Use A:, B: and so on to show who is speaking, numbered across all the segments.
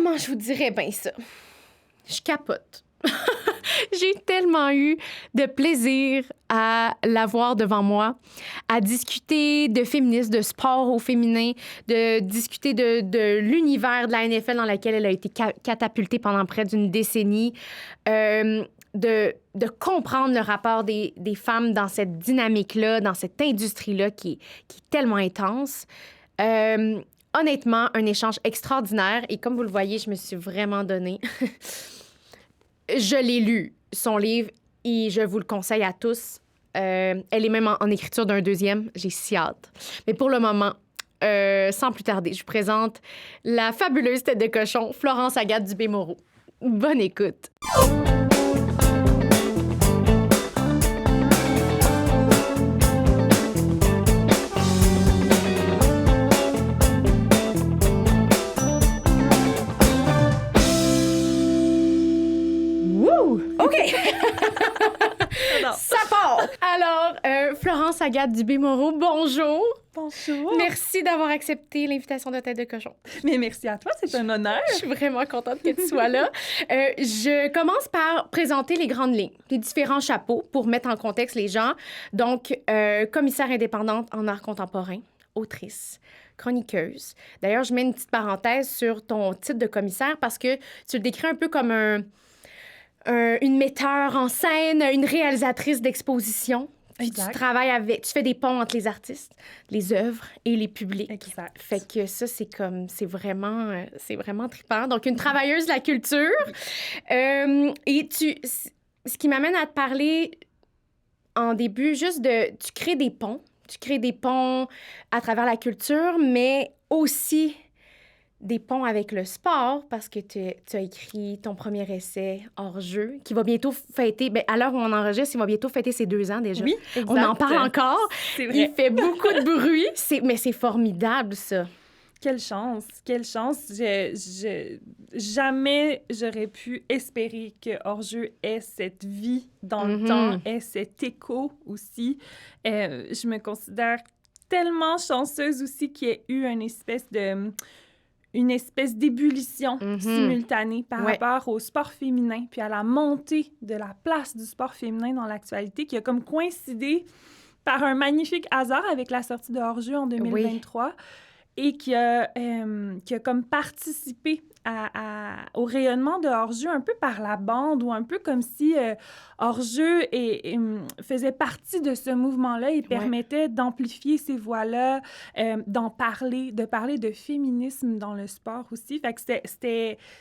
A: Comment je vous dirais bien ça? Je capote. J'ai tellement eu de plaisir à la voir devant moi, à discuter de féminisme, de sport au féminin, de discuter de l'univers de la NFL dans lequel elle a été catapultée pendant près d'une décennie, de comprendre le rapport des femmes dans cette dynamique-là, dans cette industrie-là qui est tellement intense. Honnêtement, un échange extraordinaire. Et comme vous le voyez, je me suis vraiment donnée. Je l'ai lu, son livre, et je vous le conseille à tous. Elle est même en écriture d'un deuxième. J'ai si hâte. Mais pour le moment, sans plus tarder, je vous présente la fabuleuse tête de cochon, Florence Agathe Dubé-Moreau. Bonne écoute. OK! Ça part! Alors, Florence Agathe Dubé-Moreau, bonjour!
B: Bonjour!
A: Merci d'avoir accepté l'invitation de Tête de cochon.
B: Mais merci à toi, c'est un honneur.
A: Je suis vraiment contente que tu sois là. Je commence par présenter les grandes lignes, les différents chapeaux pour mettre en contexte les gens. Donc, commissaire indépendante en art contemporain, autrice, chroniqueuse. D'ailleurs, je mets une petite parenthèse sur ton titre de commissaire parce que tu le décris un peu comme une metteur en scène, une réalisatrice d'exposition. Puis tu travailles tu fais des ponts entre les artistes, les œuvres et les publics.
B: Exact.
A: Fait que ça, c'est vraiment trippant. Donc, une travailleuse de la culture. Et ce qui m'amène à te parler en début, juste tu crées des ponts. Tu crées des ponts à travers la culture, mais aussi des ponts avec le sport, parce que tu as écrit ton premier essai hors-jeu, qui va bientôt fêter, à l'heure où on enregistre, il va bientôt fêter ses 2 ans déjà.
B: Oui, exact.
A: On en parle encore.
B: C'est vrai.
A: Il fait beaucoup de bruit, mais c'est formidable, ça.
B: Quelle chance, quelle chance. Jamais j'aurais pu espérer que Hors-jeu ait cette vie dans le temps, ait cet écho aussi. Je me considère tellement chanceuse aussi qu'il y ait eu une espèce d'ébullition simultanée par rapport au sport féminin, puis à la montée de la place du sport féminin dans l'actualité, qui a comme coïncidé par un magnifique hasard avec la sortie de Hors-jeu en 2023, et qui a comme participé au rayonnement de Hors-jeu un peu par la bande, ou un peu comme si Hors-jeu faisait partie de ce mouvement-là et permettait d'amplifier ces voix-là, de parler de féminisme dans le sport aussi. Fait que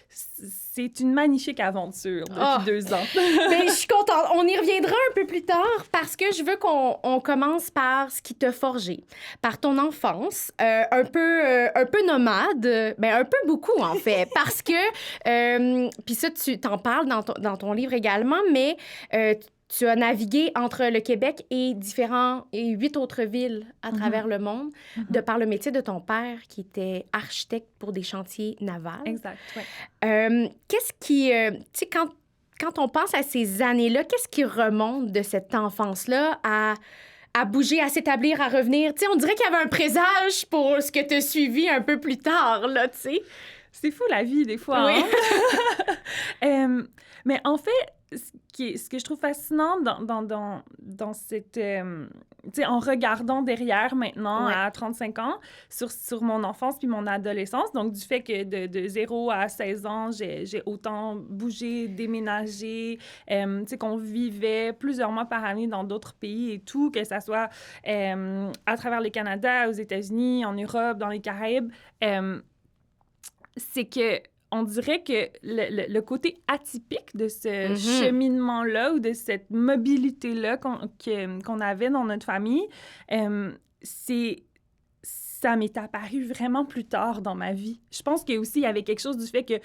B: c'est une magnifique aventure depuis 2 ans.
A: Mais je suis contente. On y reviendra un peu plus tard parce que je veux qu'on commence par ce qui t'a forgé, par ton enfance, un peu nomade, un peu beaucoup en fait. Parce que, puis ça, tu t'en parles dans ton livre également, mais tu as navigué entre le Québec et 8 autres villes à travers le monde, de par le métier de ton père, qui était architecte pour des chantiers navals.
B: Exact, oui.
A: Qu'est-ce qui... tu sais, quand on pense à ces années-là, qu'est-ce qui remonte de cette enfance-là à bouger, à s'établir, à revenir? Tu sais, on dirait qu'il y avait un présage pour ce que tu as suivi un peu plus tard, là, tu sais.
B: C'est fou, la vie, des fois.
A: Oui.
B: Hein? Mais en fait, ce que je trouve fascinant dans cette... tu sais, en regardant derrière maintenant, à 35 ans, sur mon enfance puis mon adolescence, donc du fait que de 0 à 16 ans, j'ai autant bougé, déménagé, tu sais, qu'on vivait plusieurs mois par année dans d'autres pays et tout, que ça soit à travers le Canada, aux États-Unis, en Europe, dans les Caraïbes, c'est que on dirait que le côté atypique de ce cheminement-là ou de cette mobilité-là qu'on avait dans notre famille, ça m'est apparu vraiment plus tard dans ma vie. Je pense qu'il y avait quelque chose du fait que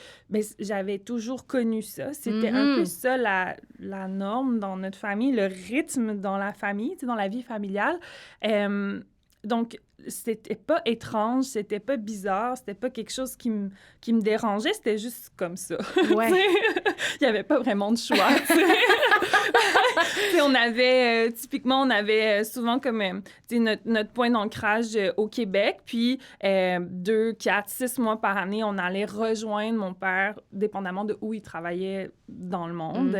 B: j'avais toujours connu ça. C'était un peu ça la norme dans notre famille, le rythme dans la famille, dans la vie familiale. Donc, c'était pas étrange, c'était pas bizarre, c'était pas quelque chose qui me dérangeait, c'était juste comme ça.
A: Ouais.
B: Il y avait pas vraiment de choix. On avait, typiquement, on avait souvent comme notre point d'ancrage au Québec, puis 2, 4, 6 mois par année, on allait rejoindre mon père, dépendamment de où il travaillait dans le monde.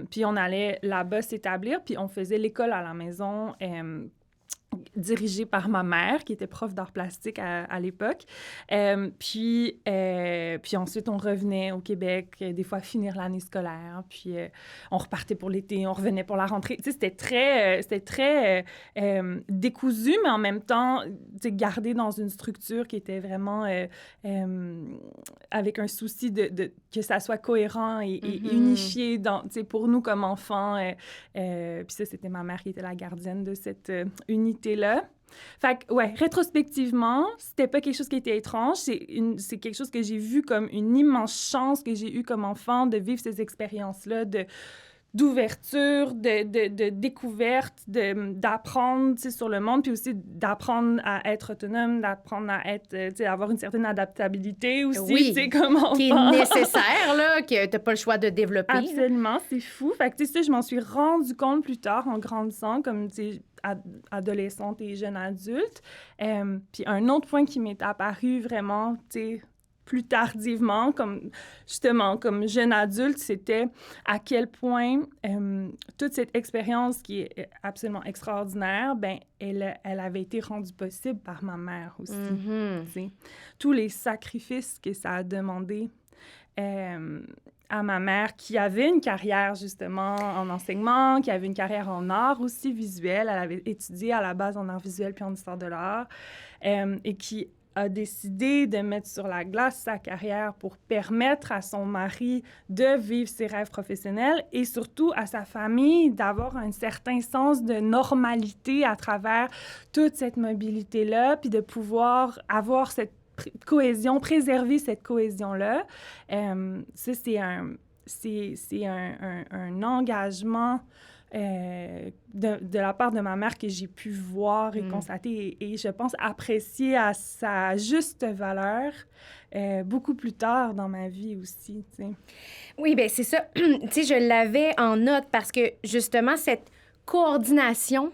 B: Puis on allait là-bas s'établir, puis on faisait l'école à la maison, dirigée par ma mère, qui était prof d'art plastique à l'époque. Puis ensuite, on revenait au Québec, des fois finir l'année scolaire, puis on repartait pour l'été, on revenait pour la rentrée. Tu sais, c'était très décousu, mais en même temps, tu sais, gardé dans une structure qui était vraiment avec un souci de que ça soit cohérent et unifié tu sais, pour nous comme enfants. Puis ça, c'était ma mère qui était la gardienne de cette unité-là. Fait que, ouais, rétrospectivement, c'était pas quelque chose qui était étrange. C'est quelque chose que j'ai vu comme une immense chance que j'ai eue comme enfant de vivre ces expériences-là d'ouverture, de découverte, d'apprendre, tu sais, sur le monde, puis aussi d'apprendre à être autonome, d'apprendre à être, tu sais, avoir une certaine adaptabilité aussi,
A: oui,
B: tu sais, comme enfant.
A: Qui est nécessaire, là, que t'as pas le choix de développer.
B: Absolument, c'est fou. Fait que, tu sais, je m'en suis rendu compte plus tard, en grandissant, comme, tu sais, adolescente et jeune adulte. Puis un autre point qui m'est apparu vraiment, tu sais, plus tardivement, justement, comme jeune adulte, c'était à quel point toute cette expérience qui est absolument extraordinaire, ben elle avait été rendue possible par ma mère aussi. Tu sais. Tous les sacrifices que ça a demandé à ma mère, qui avait une carrière, justement, en enseignement, qui avait une carrière en art aussi visuel. Elle avait étudié à la base en art visuel puis en histoire de l'art, et qui a décidé de mettre sur la glace sa carrière pour permettre à son mari de vivre ses rêves professionnels et surtout à sa famille d'avoir un certain sens de normalité à travers toute cette mobilité-là, puis de pouvoir avoir cette cohésion, préserver cette cohésion-là. Ça, c'est un engagement de la part de ma mère que j'ai pu voir et constater et je pense apprécier à sa juste valeur beaucoup plus tard dans ma vie aussi, tu sais.
A: Oui, bien, c'est ça. Tu sais, je l'avais en note parce que, justement, cette coordination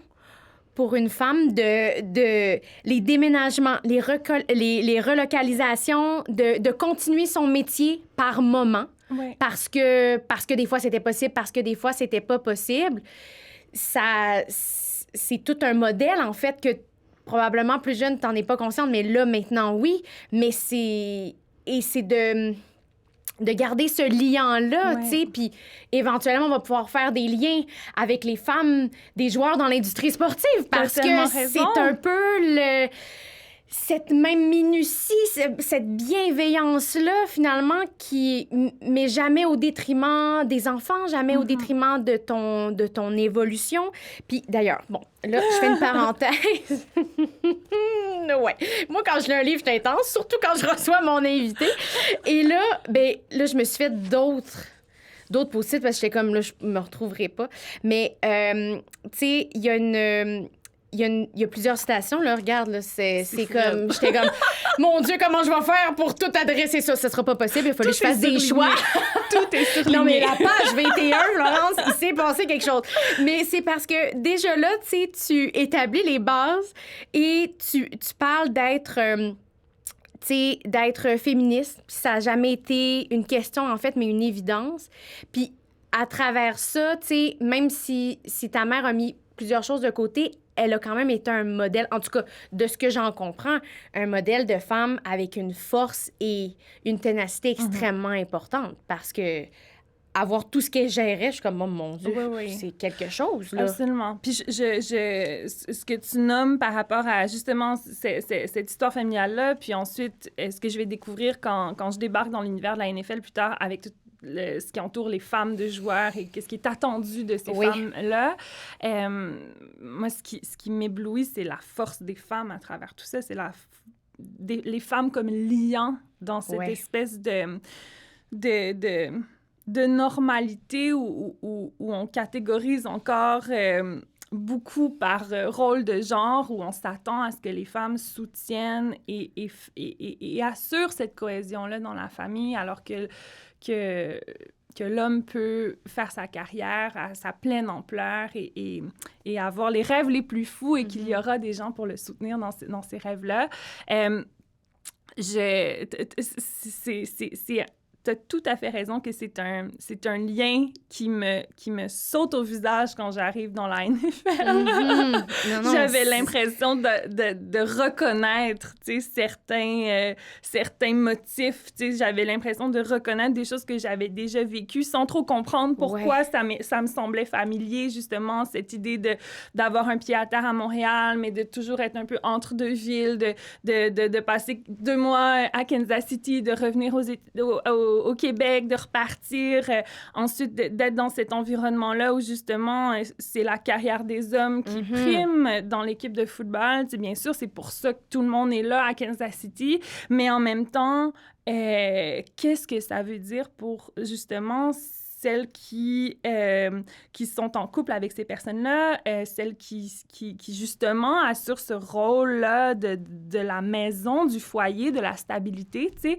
A: pour une femme de les déménagements, les relocalisations, de continuer son métier par moment.
B: Ouais.
A: Parce que des fois, c'était possible, parce que des fois, c'était pas possible. C'est tout un modèle, en fait, que probablement plus jeune, t'en es pas consciente, mais là, maintenant, oui. Mais c'est de garder ce lien-là, tu sais, puis éventuellement, on va pouvoir faire des liens avec les femmes, des joueurs dans l'industrie sportive, parce que c'est un peu cette même minutie, cette bienveillance-là, finalement, qui met jamais au détriment des enfants, jamais au détriment de ton évolution. Puis d'ailleurs, bon, là, je fais une parenthèse. Ouais. Moi, quand je lis un livre, je suis intense, surtout quand je reçois mon invité. Et là, je me suis fait d'autres post-it parce que j'étais comme, là, je me retrouverai pas. Mais, tu sais, il y a il y a plusieurs citations, là, regarde, là, c'est comme... J'étais comme, mon Dieu, comment je vais faire pour tout adresser ça? Ce sera pas possible, il fallait que je fasse des choix.
B: Tout est surligné.
A: Non, mais la page 21, Florence, il s'est passé quelque chose. Mais c'est parce que, déjà là, tu sais, tu établis les bases et tu parles d'être féministe. Puis ça n'a jamais été une question, en fait, mais une évidence. Puis à travers ça, tu sais, même si ta mère a mis plusieurs choses de côté, elle a quand même été un modèle, en tout cas, de ce que j'en comprends, un modèle de femme avec une force et une ténacité extrêmement importante. Parce que avoir tout ce qu'elle gérait, je suis comme, oh, mon Dieu, c'est quelque chose, là.
B: Absolument. Puis ce que tu nommes par rapport à, justement, cette histoire familiale-là, puis ensuite, ce que je vais découvrir quand je débarque dans l'univers de la NFL plus tard avec tout ce qui entoure les femmes de joueurs et ce qui est attendu de ces femmes-là. Moi, ce qui m'éblouit, c'est la force des femmes à travers tout ça. C'est les femmes comme liant dans cette espèce de normalité où on catégorise encore beaucoup par rôle de genre où on s'attend à ce que les femmes soutiennent et assurent cette cohésion-là dans la famille, alors que l'homme peut faire sa carrière à sa pleine ampleur et avoir les rêves les plus fous et qu'il y aura des gens pour le soutenir dans ces rêves-là. T'as tout à fait raison que c'est un lien qui me saute au visage quand j'arrive dans la NFL. Non, j'avais l'impression de reconnaître, tu sais, certains motifs. Tu sais, j'avais l'impression de reconnaître des choses que j'avais déjà vécues sans trop comprendre pourquoi ça me semblait familier, justement, cette idée d'avoir un pied à terre à Montréal, mais de toujours être un peu entre deux villes, de passer 2 mois à Kansas City, de revenir au Québec, de repartir, ensuite d'être dans cet environnement-là où justement c'est la carrière des hommes qui prime dans l'équipe de football. T'sais, bien sûr, c'est pour ça que tout le monde est là à Kansas City, mais en même temps, qu'est-ce que ça veut dire pour justement celles qui sont en couple avec ces personnes-là, celles qui justement assurent ce rôle-là de la maison, du foyer, de la stabilité, tu sais.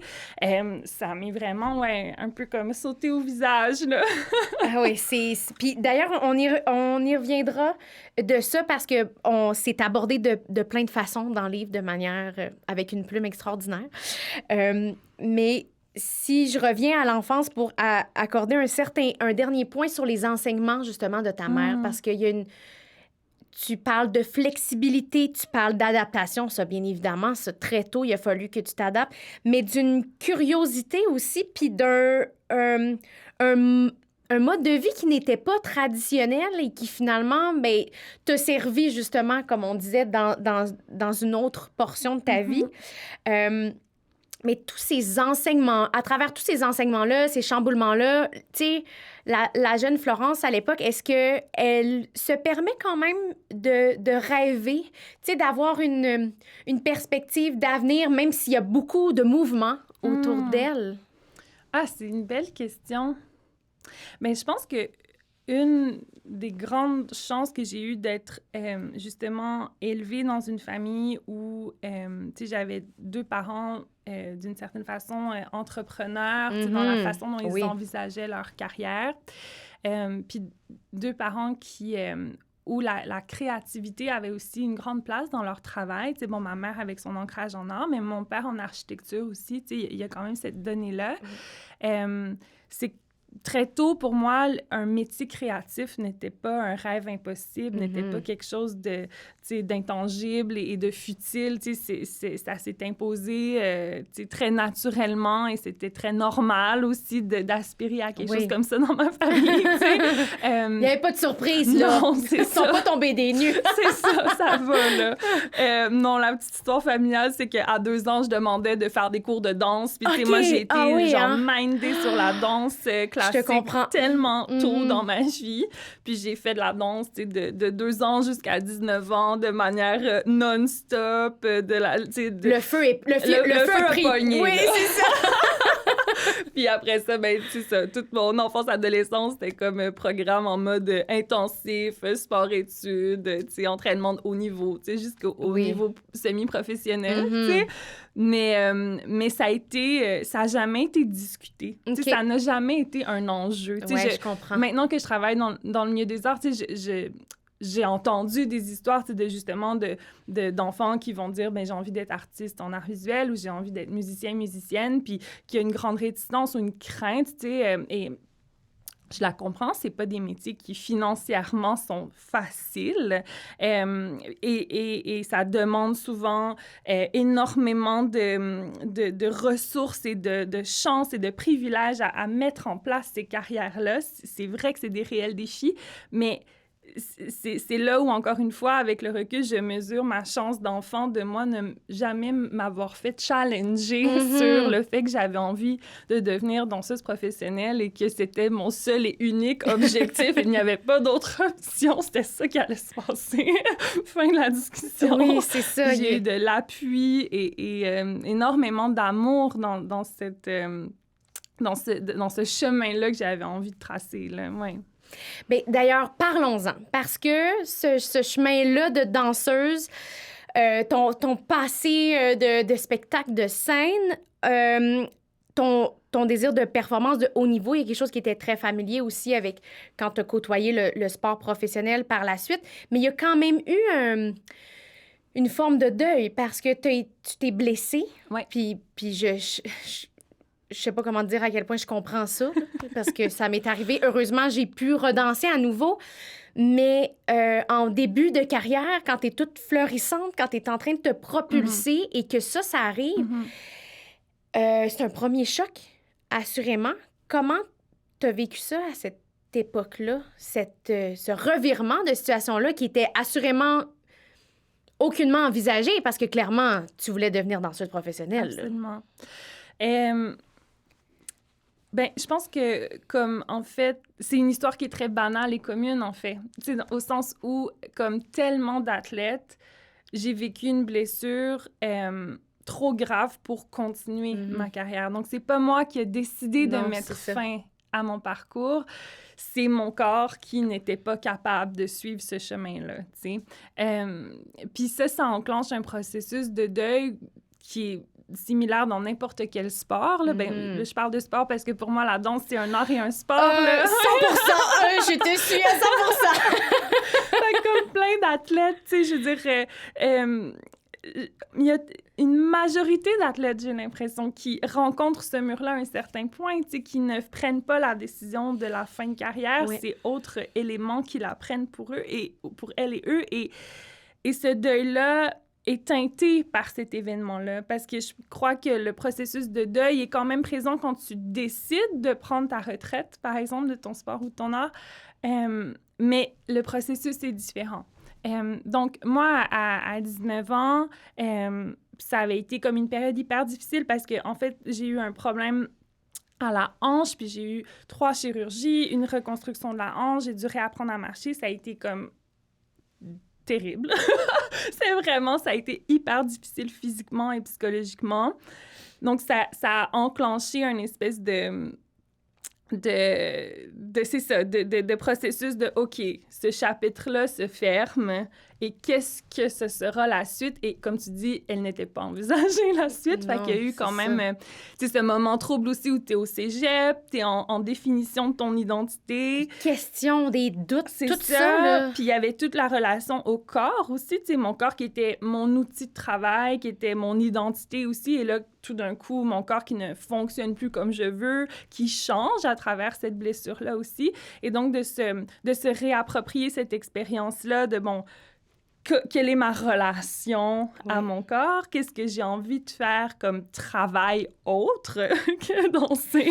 B: Ça m'est vraiment, un peu comme sauté au visage, là.
A: Ah oui, Puis d'ailleurs, on y reviendra de ça parce que on s'est abordé de plein de façons dans le livre de manière... avec une plume extraordinaire. Mais... Si je reviens à l'enfance pour accorder un dernier point sur les enseignements, justement, de ta mère, parce qu'il y a tu parles de flexibilité, tu parles d'adaptation, ça, bien évidemment, ça, très tôt, il a fallu que tu t'adaptes, mais d'une curiosité aussi, puis d'un un mode de vie qui n'était pas traditionnel et qui, finalement, t'a servi, justement, comme on disait, dans une autre portion de ta vie. Mais tous ces enseignements, à travers tous ces enseignements-là, ces chamboulements-là, tu sais, la jeune Florence, à l'époque, est-ce qu'elle se permet quand même de rêver, tu sais, d'avoir une perspective d'avenir, même s'il y a beaucoup de mouvements autour d'elle?
B: Ah, c'est une belle question. Mais je pense que une des grandes chances que j'ai eues d'être justement élevée dans une famille où, tu sais, j'avais 2 parents d'une certaine façon entrepreneurs, tu sais, dans la façon dont ils envisageaient leur carrière. Puis 2 parents où la créativité avait aussi une grande place dans leur travail. Tu sais, bon, ma mère avec son ancrage en art, mais mon père en architecture aussi, tu sais, il y a quand même cette donnée-là. C'est très tôt, pour moi, un métier créatif n'était pas un rêve impossible, n'était pas quelque chose d'intangible et de futile. Ça s'est imposé très naturellement et c'était très normal aussi d'aspirer à quelque chose comme ça dans ma famille.
A: Il n'y avait pas de surprise, là.
B: Non, c'est ça.
A: Ils sont pas tombés des nues.
B: C'est ça va, là. Non, la petite histoire familiale, c'est qu'à 2 ans, je demandais de faire des cours de danse. Puis, moi, j'ai été mindée sur la danse classique. Je te comprends. Tellement tôt dans ma vie. Puis j'ai fait de la danse de 2 ans jusqu'à 19 ans de manière non-stop.
A: Le feu a
B: pogné.
A: Oui, c'est ça.
B: Puis après ça, tu sais, toute mon enfance, adolescence, c'était comme programme en mode intensif, sport-études, tu sais, entraînement de haut niveau, tu sais, jusqu'au niveau semi-professionnel, tu sais. Mais ça a jamais été discuté. Tu sais, ça n'a jamais été un enjeu. Tu sais,
A: je comprends.
B: Maintenant que je travaille dans le milieu des arts, tu sais, j'ai entendu des histoires justement d'enfants qui vont dire j'ai envie d'être artiste en art visuel ou j'ai envie d'être musicienne, puis qu'il y a une grande réticence ou une crainte, tu sais, et je la comprends, c'est pas des métiers qui financièrement sont faciles et ça demande souvent énormément de ressources et de chances et de privilèges à mettre en place ces carrières-là. C'est vrai que c'est des réels défis, mais c'est là où, encore une fois, avec le recul, je mesure ma chance d'enfant de moi ne jamais m'avoir fait challenger sur le fait que j'avais envie de devenir danseuse professionnelle et que c'était mon seul et unique objectif. Il n'y avait pas d'autre option. C'était ça qui allait se passer. Fin de la discussion.
A: Oui, c'est ça.
B: J'ai eu de l'appui et énormément d'amour dans ce chemin-là que j'avais envie de tracer, là. Ouais.
A: Bien, d'ailleurs, parlons-en, parce que ce chemin-là de danseuse, ton passé de spectacle, de scène, ton désir de performance de haut niveau, il y a quelque chose qui était très familier aussi avec quand tu as côtoyé le sport professionnel par la suite, mais il y a quand même eu une forme de deuil parce que tu t'es blessée.
B: Ouais.
A: Puis je sais pas comment te dire à quel point je comprends ça, là, parce que ça m'est arrivé. Heureusement, j'ai pu redanser à nouveau. Mais en début de carrière, quand tu es toute fleurissante, quand tu es en train de te propulser et que ça arrive, c'est un premier choc, assurément. Comment tu as vécu ça à cette époque-là, ce revirement de situation-là qui était assurément aucunement envisagé parce que clairement, tu voulais devenir danseuse professionnelle.
B: Absolument. Ben, je pense que, comme, en fait, c'est une histoire qui est très banale et commune, en fait. Tu sais, au sens où, comme tellement d'athlètes, j'ai vécu une blessure trop grave pour continuer ma carrière. Donc, c'est pas moi qui ai décidé de mettre fin à mon parcours. C'est mon corps qui n'était pas capable de suivre ce chemin-là, tu sais. Puis ça enclenche un processus de deuil qui est similaire dans n'importe quel sport. Là. Ben, là, je parle de sport parce que pour moi, la danse, c'est un art et un sport.
A: 100%! Je te suis à 100%!
B: Comme plein d'athlètes, tu sais, je veux dire... il y a une majorité d'athlètes, j'ai l'impression, qui rencontrent ce mur-là à un certain point, tu sais, qui ne prennent pas la décision de la fin de carrière. Oui. C'est autres éléments qui la prennent pour eux et pour elles et eux. Et ce deuil-là est teinté par cet événement-là, parce que je crois que le processus de deuil est quand même présent quand tu décides de prendre ta retraite, par exemple, de ton sport ou de ton art, mais le processus est différent. Donc, moi, à 19 ans, ça avait été comme une période hyper difficile parce que, en fait, j'ai eu un problème à la hanche, puis j'ai eu 3 chirurgies, une reconstruction de la hanche, j'ai dû réapprendre à marcher. Ça a été comme terrible. Ça a été hyper difficile physiquement et psychologiquement. Donc, ça a enclenché une espèce de processus de OK, ce chapitre-là se ferme et qu'est-ce que ce sera la suite? Et comme tu dis, elle n'était pas envisagée, la suite. Fait qu'il y a eu quand même ce moment trouble aussi où tu es au cégep, tu es en définition de ton identité.
A: Question, des doutes,
B: c'est
A: tout ça. Là.
B: Puis il y avait toute la relation au corps aussi, tu sais, mon corps qui était mon outil de travail, qui était mon identité aussi. Et là, tout d'un coup, mon corps qui ne fonctionne plus comme je veux, qui change à travers cette blessure-là aussi. Et donc, de se réapproprier cette expérience-là de, bon, quelle est ma relation à mon corps? Qu'est-ce que j'ai envie de faire comme travail autre que danser?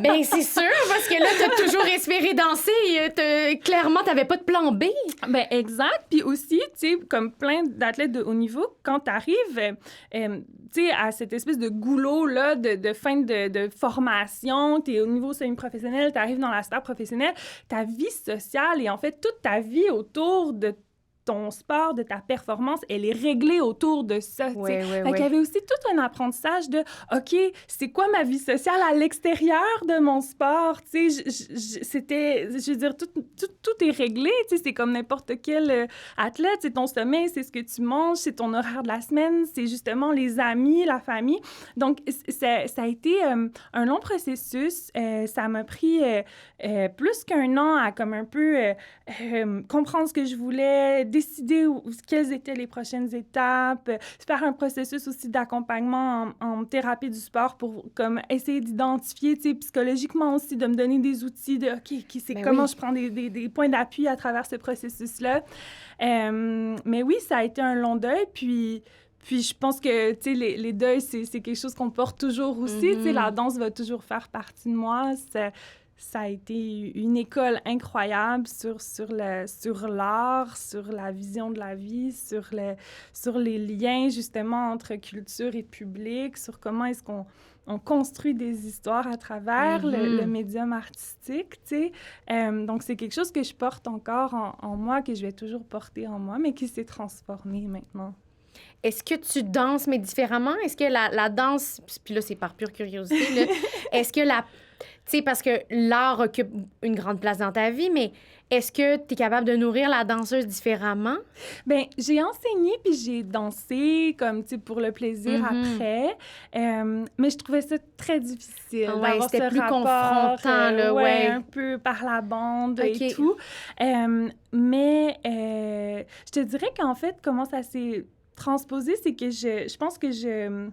A: Bien, c'est sûr, parce que là, t'as toujours espéré danser. Clairement, t'avais pas de plan B.
B: Bien, exact. Puis aussi, tu sais, comme plein d'athlètes de haut niveau, quand t'arrives, tu sais, à cette espèce de goulot-là de fin de formation, t'es au niveau semi-professionnel, t'arrives dans la sphère professionnelle, ta vie sociale et en fait, toute ta vie autour de ton sport, de ta performance, elle est réglée autour de ça.
A: Oui.
B: Il y avait aussi tout un apprentissage de, OK, c'est quoi ma vie sociale à l'extérieur de mon sport? C'était, je veux dire, tout est réglé. C'est comme n'importe quel athlète. C'est ton sommeil, c'est ce que tu manges, c'est ton horaire de la semaine, c'est justement les amis, la famille. Donc, ça a été un long processus. Ça m'a pris plus qu'1 an à comme un peu comprendre ce que je voulais, décider quelles étaient les prochaines étapes, faire un processus aussi d'accompagnement en thérapie du sport pour comme essayer d'identifier, tu sais, psychologiquement aussi, de me donner des outils de OK, c'est comment je prends des points d'appui à travers ce processus-là. Mais oui, ça a été un long deuil, puis je pense que, tu sais, les deuils, c'est quelque chose qu'on porte toujours aussi. Tu sais, la danse va toujours faire partie de moi. Ça a été une école incroyable sur l'art, sur la vision de la vie, sur les liens, justement, entre culture et public, sur comment est-ce qu'on construit des histoires à travers le médium artistique, tu sais. Donc, c'est quelque chose que je porte encore en moi, que je vais toujours porter en moi, mais qui s'est transformé maintenant.
A: Est-ce que tu danses, mais différemment? Est-ce que la danse, puis là, c'est par pure curiosité, là, est-ce que Tu sais, parce que l'art occupe une grande place dans ta vie, mais est-ce que tu es capable de nourrir la danseuse différemment?
B: Ben, j'ai enseigné puis j'ai dansé comme, tu sais, pour le plaisir après. Mais je trouvais ça très difficile d'avoir
A: c'était
B: ce
A: plus
B: rapport,
A: confrontant, là, ouais.
B: un peu par la bande et
A: OK.
B: tout. Mais je te dirais qu'en fait, comment ça s'est transposé, c'est que je pense que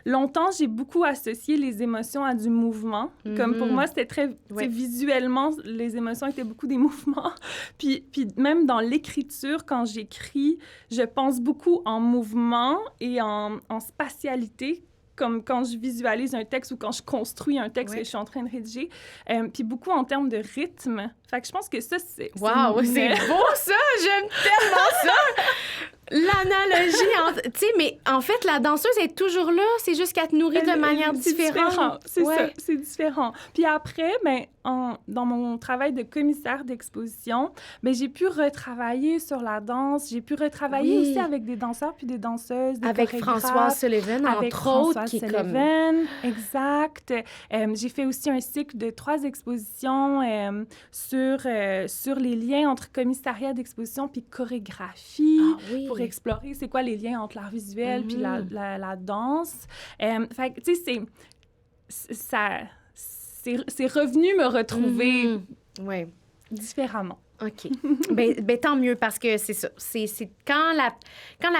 B: longtemps, j'ai beaucoup associé les émotions à du mouvement. Comme pour moi, c'était très... Visuellement, les émotions étaient beaucoup des mouvements. Puis même dans l'écriture, quand j'écris, je pense beaucoup en mouvement et en spatialité, comme quand je visualise un texte ou quand je construis un texte que je suis en train de rédiger. Puis beaucoup en termes de rythme. Fait que je pense que ça, c'est...
A: Wow, c'est beau, ça! J'aime tellement ça! L'analogie entre... Tu sais, mais en fait, la danseuse est toujours là, c'est juste qu'elle te nourrit de manière différente.
B: C'est ça, c'est différent. Puis après, ben, dans mon travail de commissaire d'exposition, ben, j'ai pu retravailler sur la danse, j'ai pu retravailler aussi avec des danseurs puis des danseuses, des
A: avec Françoise Sullivan, entre autres, qui est comme...
B: Exact. J'ai fait aussi un cycle de 3 expositions sur les liens entre commissariat d'exposition puis chorégraphie, pour explorer c'est quoi les liens entre l'art visuel puis la danse. Fait que, tu sais, c'est revenu me retrouver différemment.
A: OK. ben, tant mieux, parce que c'est ça. C'est quand la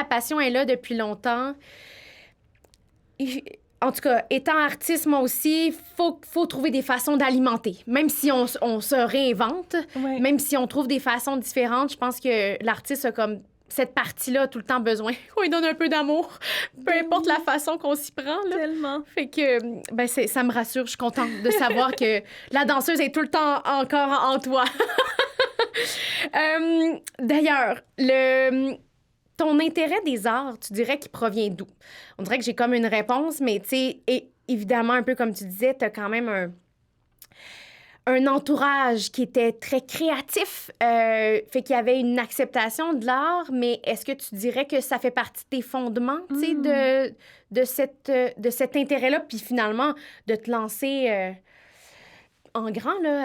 A: passion est là depuis longtemps... En tout cas, étant artiste, moi aussi, faut trouver des façons d'alimenter. Même si on se réinvente, même si on trouve des façons différentes, je pense que l'artiste a comme cette partie-là tout le temps besoin qu'on lui donne un peu d'amour, peu importe la façon qu'on s'y prend. Là.
B: Tellement.
A: Fait que, ben, ça me rassure. Je suis contente de savoir que la danseuse est tout le temps encore en toi. D'ailleurs, ton intérêt des arts, tu dirais qu'il provient d'où? On dirait que j'ai comme une réponse, mais tu sais, évidemment, un peu comme tu disais, tu as quand même un entourage qui était très créatif, fait qu'il y avait une acceptation de l'art, mais est-ce que tu dirais que ça fait partie de tes fondements, tu sais, de cet intérêt-là, puis finalement, de te lancer en grand, là,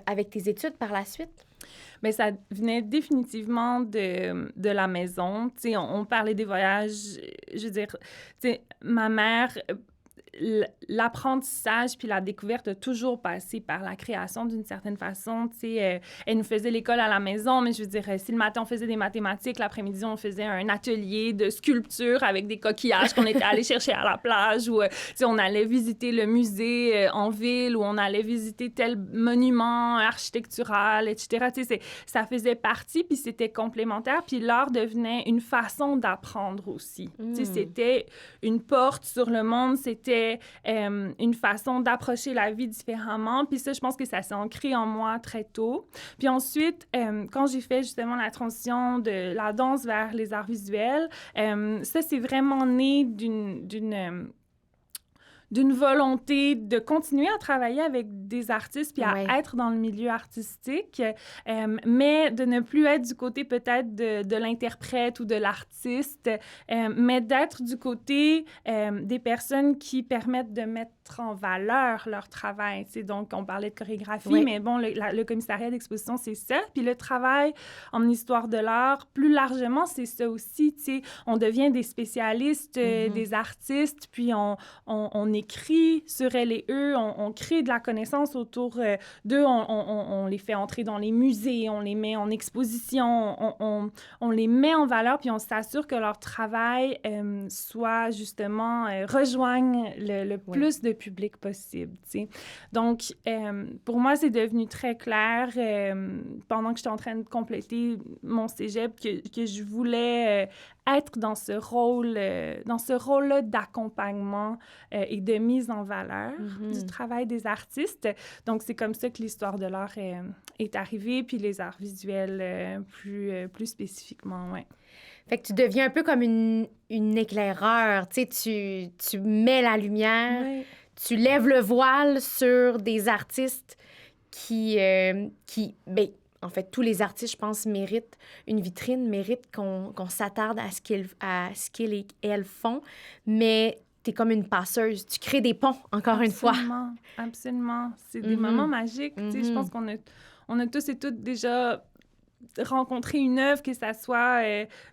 A: avec tes études par la suite?
B: Mais ça venait définitivement de la maison. Tu sais, on parlait des voyages. Je veux dire, tu sais, ma mère, l'apprentissage puis la découverte a toujours passé par la création d'une certaine façon. Tu sais, elle nous faisait l'école à la maison, mais je veux dire, si le matin on faisait des mathématiques, l'après-midi on faisait un atelier de sculpture avec des coquillages qu'on était allé chercher à la plage, ou tu sais, on allait visiter le musée en ville, ou on allait visiter tel monument architectural, etc. Tu sais, ça faisait partie, puis c'était complémentaire, puis l'art devenait une façon d'apprendre aussi. Tu sais, c'était une porte sur le monde, c'était une façon d'approcher la vie différemment. Puis ça, je pense que ça s'est ancré en moi très tôt. Puis ensuite, quand j'ai fait justement la transition de la danse vers les arts visuels, ça, c'est vraiment né d'une volonté de continuer à travailler avec des artistes puis à être dans le milieu artistique, mais de ne plus être du côté peut-être de l'interprète ou de l'artiste, mais d'être du côté des personnes qui permettent de mettre en valeur leur travail. T'sais, donc, on parlait de chorégraphie, mais bon, le commissariat d'exposition, c'est ça. Puis le travail en histoire de l'art, plus largement, c'est ça aussi. T'sais, on devient des spécialistes, des artistes, puis on écrit sur elles et eux, on crée de la connaissance autour d'eux, on les fait entrer dans les musées, on les met en exposition, on les met en valeur, puis on s'assure que leur travail soit justement, rejoigne le plus de public possible, tu sais. Donc, pour moi, c'est devenu très clair pendant que j'étais en train de compléter mon cégep que je voulais être dans ce rôle-là d'accompagnement et de mise en valeur du travail des artistes. Donc, c'est comme ça que l'histoire de l'art est arrivée, puis les arts visuels plus spécifiquement, ouais.
A: Fait que tu deviens un peu comme une éclaireur, tu sais, tu mets la lumière, tu lèves le voile sur des artistes qui ben, en fait, tous les artistes, je pense, méritent une vitrine, méritent qu'on s'attarde à ce qu'ils et elles font, mais t'es comme une passeuse. Tu crées des ponts, encore une fois.
B: Absolument. C'est des moments magiques. Tu sais, je pense qu'on a tous et toutes déjà rencontrer une œuvre, que ça soit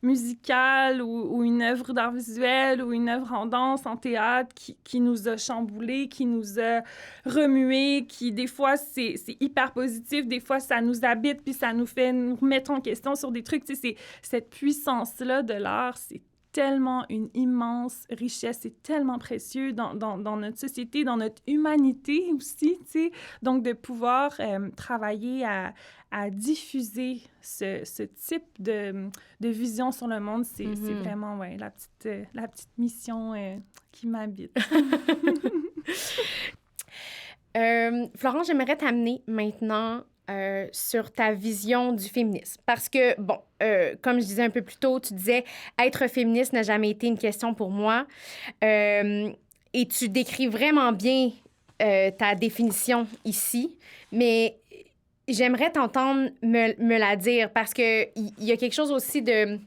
B: musicale ou une œuvre d'art visuel ou une œuvre en danse, en théâtre, qui nous a chamboulés, qui nous a remués, qui des fois c'est hyper positif, des fois ça nous habite puis ça nous fait nous remettre en question sur des trucs. Tu sais, cette puissance-là de l'art, c'est tellement une immense richesse, c'est tellement précieux dans notre société, dans notre humanité aussi, tu sais. Donc, de pouvoir travailler à diffuser ce type de vision sur le monde, c'est vraiment, ouais, la petite mission qui m'habite.
A: Florence, j'aimerais t'amener maintenant sur ta vision du féminisme. Parce que, bon, comme je disais un peu plus tôt, tu disais « être féministe n'a jamais été une question pour moi ». Et tu décris vraiment bien ta définition ici, mais j'aimerais t'entendre me la dire parce qu'il y a quelque chose aussi de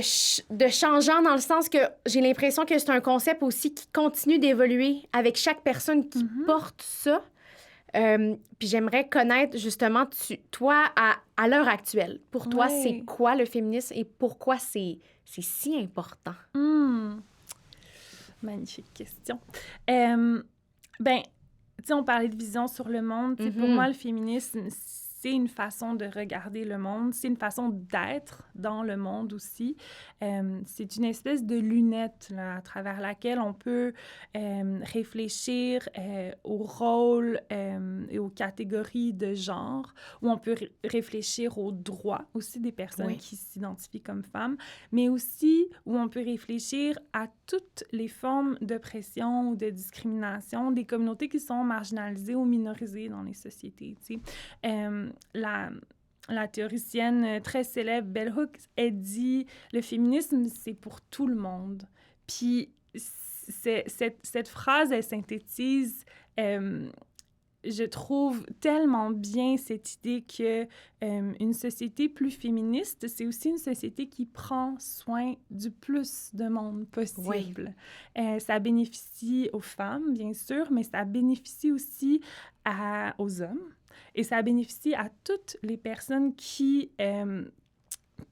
A: changeant dans le sens que j'ai l'impression que c'est un concept aussi qui continue d'évoluer avec chaque personne qui porte ça. Puis j'aimerais connaître justement, toi, à l'heure actuelle, pour toi, c'est quoi le féminisme et pourquoi c'est si important?
B: Magnifique question. Ben, tu sais, on parlait de vision sur le monde. Pour moi, le féminisme, c'est une façon de regarder le monde, c'est une façon d'être dans le monde aussi. C'est une espèce de lunette là, à travers laquelle on peut réfléchir au rôle et aux catégories de genre, où on peut réfléchir aux droits aussi des personnes qui s'identifient comme femmes, mais aussi où on peut réfléchir à toutes les formes d'oppression ou de discrimination des communautés qui sont marginalisées ou minorisées dans les sociétés, tu sais. La théoricienne très célèbre Bell Hooks, elle dit « Le féminisme, c'est pour tout le monde ». Puis cette phrase, elle synthétise, je trouve, tellement bien cette idée que une société plus féministe, c'est aussi une société qui prend soin du plus de monde possible. Ça bénéficie aux femmes, bien sûr, mais ça bénéficie aussi aux hommes. Et ça bénéficie à toutes les personnes qui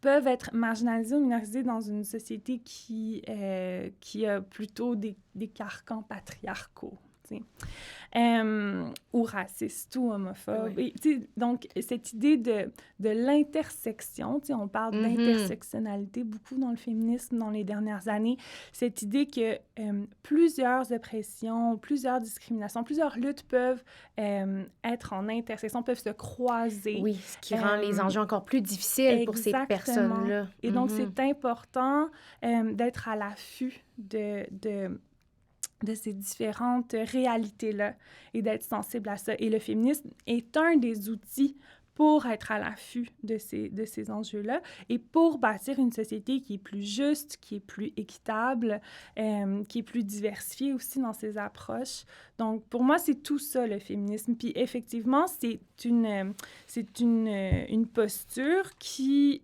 B: peuvent être marginalisées ou minorisées dans une société qui a plutôt des carcans patriarcaux. Ou racistes ou homophobes. Et, donc, cette idée de l'intersection, on parle d'intersectionnalité beaucoup dans le féminisme dans les dernières années, cette idée que plusieurs oppressions, plusieurs discriminations, plusieurs luttes peuvent être en intersection, peuvent se croiser.
A: Oui, ce qui rend les enjeux encore plus difficiles pour ces personnes-là.
B: Et donc, c'est important d'être à l'affût de ces différentes réalités-là et d'être sensible à ça. Et le féminisme est un des outils pour être à l'affût de ces enjeux-là et pour bâtir une société qui est plus juste, qui est plus équitable, qui est plus diversifiée aussi dans ses approches. Donc, pour moi, c'est tout ça, le féminisme. Puis, effectivement, c'est une posture qui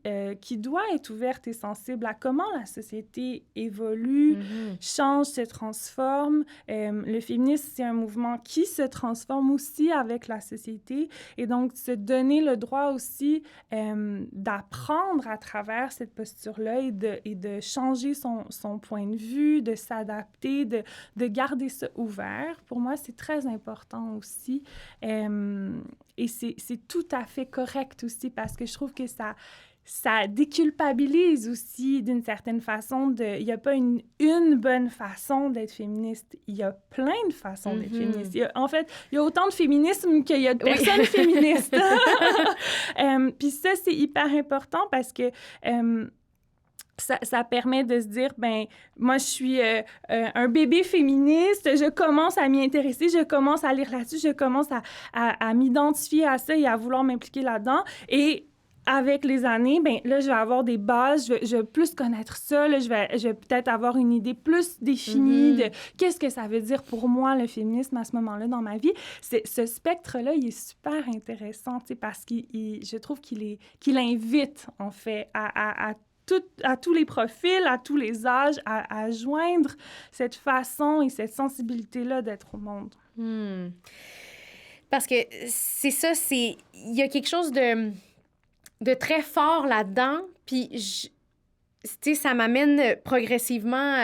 B: doit être ouverte et sensible à comment la société évolue, change, se transforme. Le féminisme, c'est un mouvement qui se transforme aussi avec la société. Et donc, se donner le droit aussi d'apprendre à travers cette posture-là et de changer son point de vue, de s'adapter, de garder ça ouvert. Pour moi, c'est très important aussi. Et c'est tout à fait correct aussi parce que je trouve que ça déculpabilise aussi d'une certaine façon. Il n'y a pas une bonne façon d'être féministe. Il y a plein de façons d'être féministe. En fait, il y a autant de féminisme qu'il y a de personnes féministes. Puis ça, c'est hyper important parce que ça permet de se dire, ben moi, je suis un bébé féministe, je commence à m'y intéresser, je commence à lire là-dessus, je commence à m'identifier à ça et à vouloir m'impliquer là-dedans. Et avec les années, ben là, je vais avoir des bases, je vais plus connaître ça, là, je vais peut-être avoir une idée plus définie de qu'est-ce que ça veut dire pour moi, le féminisme, à ce moment-là, dans ma vie. Ce spectre-là, il est super intéressant, parce que je trouve qu'il invite, en fait, à à tous les profils, à tous les âges, à joindre cette façon et cette sensibilité-là d'être au monde.
A: Parce que c'est ça, il y a quelque chose de très fort là-dedans, puis tu sais, ça m'amène progressivement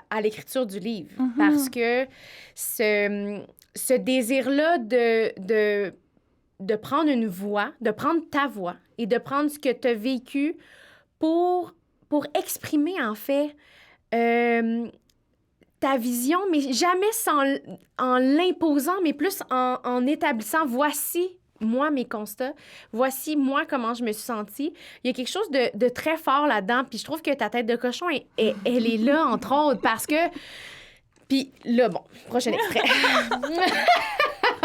A: à l'écriture du livre, parce que ce désir-là de prendre une voix, de prendre ta voix et de prendre ce que tu as vécu pour exprimer, en fait, ta vision, mais jamais en l'imposant, mais plus en établissant, voici moi, mes constats, voici moi, comment je me suis sentie. Il y a quelque chose de très fort là-dedans, puis je trouve que ta tête de cochon, elle est là, entre autres, parce que... Puis là, bon, prochain extrait.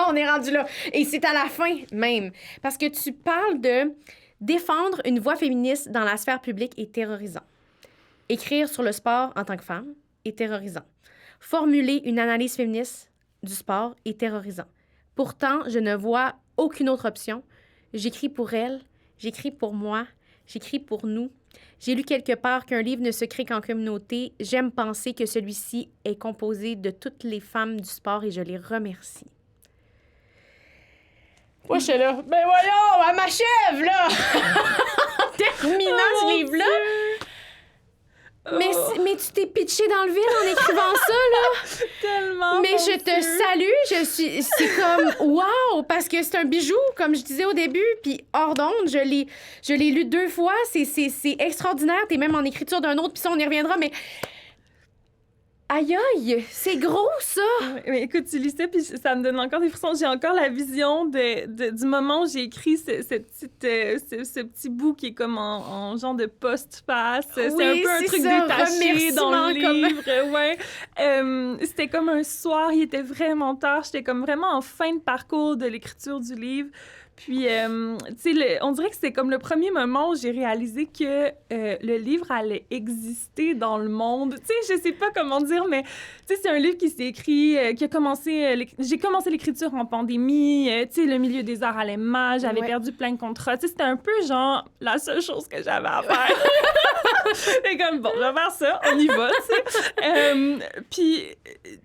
A: On est rendu là. Et c'est à la fin même, parce que tu parles de défendre une voix féministe dans la sphère publique est terrorisant. Écrire sur le sport en tant que femme est terrorisant. Formuler une analyse féministe du sport est terrorisant. Pourtant, je ne vois aucune autre option. J'écris pour elle, j'écris pour moi, j'écris pour nous. J'ai lu quelque part qu'un livre ne se crée qu'en communauté. J'aime penser que celui-ci est composé de toutes les femmes du sport et je les remercie. Moi, je suis là, ben voyons, elle m'achève, là! En terminant ce livre-là. Mais tu t'es pitché dans le vide en écrivant ça, là.
B: Tellement.
A: Mais je te salue. C'est comme, wow, parce que c'est un bijou, comme je disais au début. Puis hors d'onde, je l'ai lu 2 fois. C'est extraordinaire. T'es même en écriture d'un autre, puis ça, on y reviendra. Mais aïe, aïe, c'est gros, ça!
B: Mais écoute, tu lis ça, puis ça me donne encore des frissons. J'ai encore la vision du moment où j'ai écrit ce petit bout qui est comme en genre de post-face.
A: Oui,
B: c'est un peu un truc
A: ça,
B: détaché dans le livre.
A: Comme...
B: Ouais. C'était comme un soir, il était vraiment tard. J'étais comme vraiment en fin de parcours de l'écriture du livre. Puis, tu sais, on dirait que c'est comme le premier moment où j'ai réalisé que le livre allait exister dans le monde. Tu sais, je sais pas comment dire, mais tu sais, c'est un livre qui s'est écrit, qui a commencé... J'ai commencé l'écriture en pandémie. Tu sais, le milieu des arts allait mal, j'avais perdu plein de contrats. Tu sais, c'était un peu genre la seule chose que j'avais à faire. C'est comme, bon, je vais faire ça, on y va, tu sais. Puis,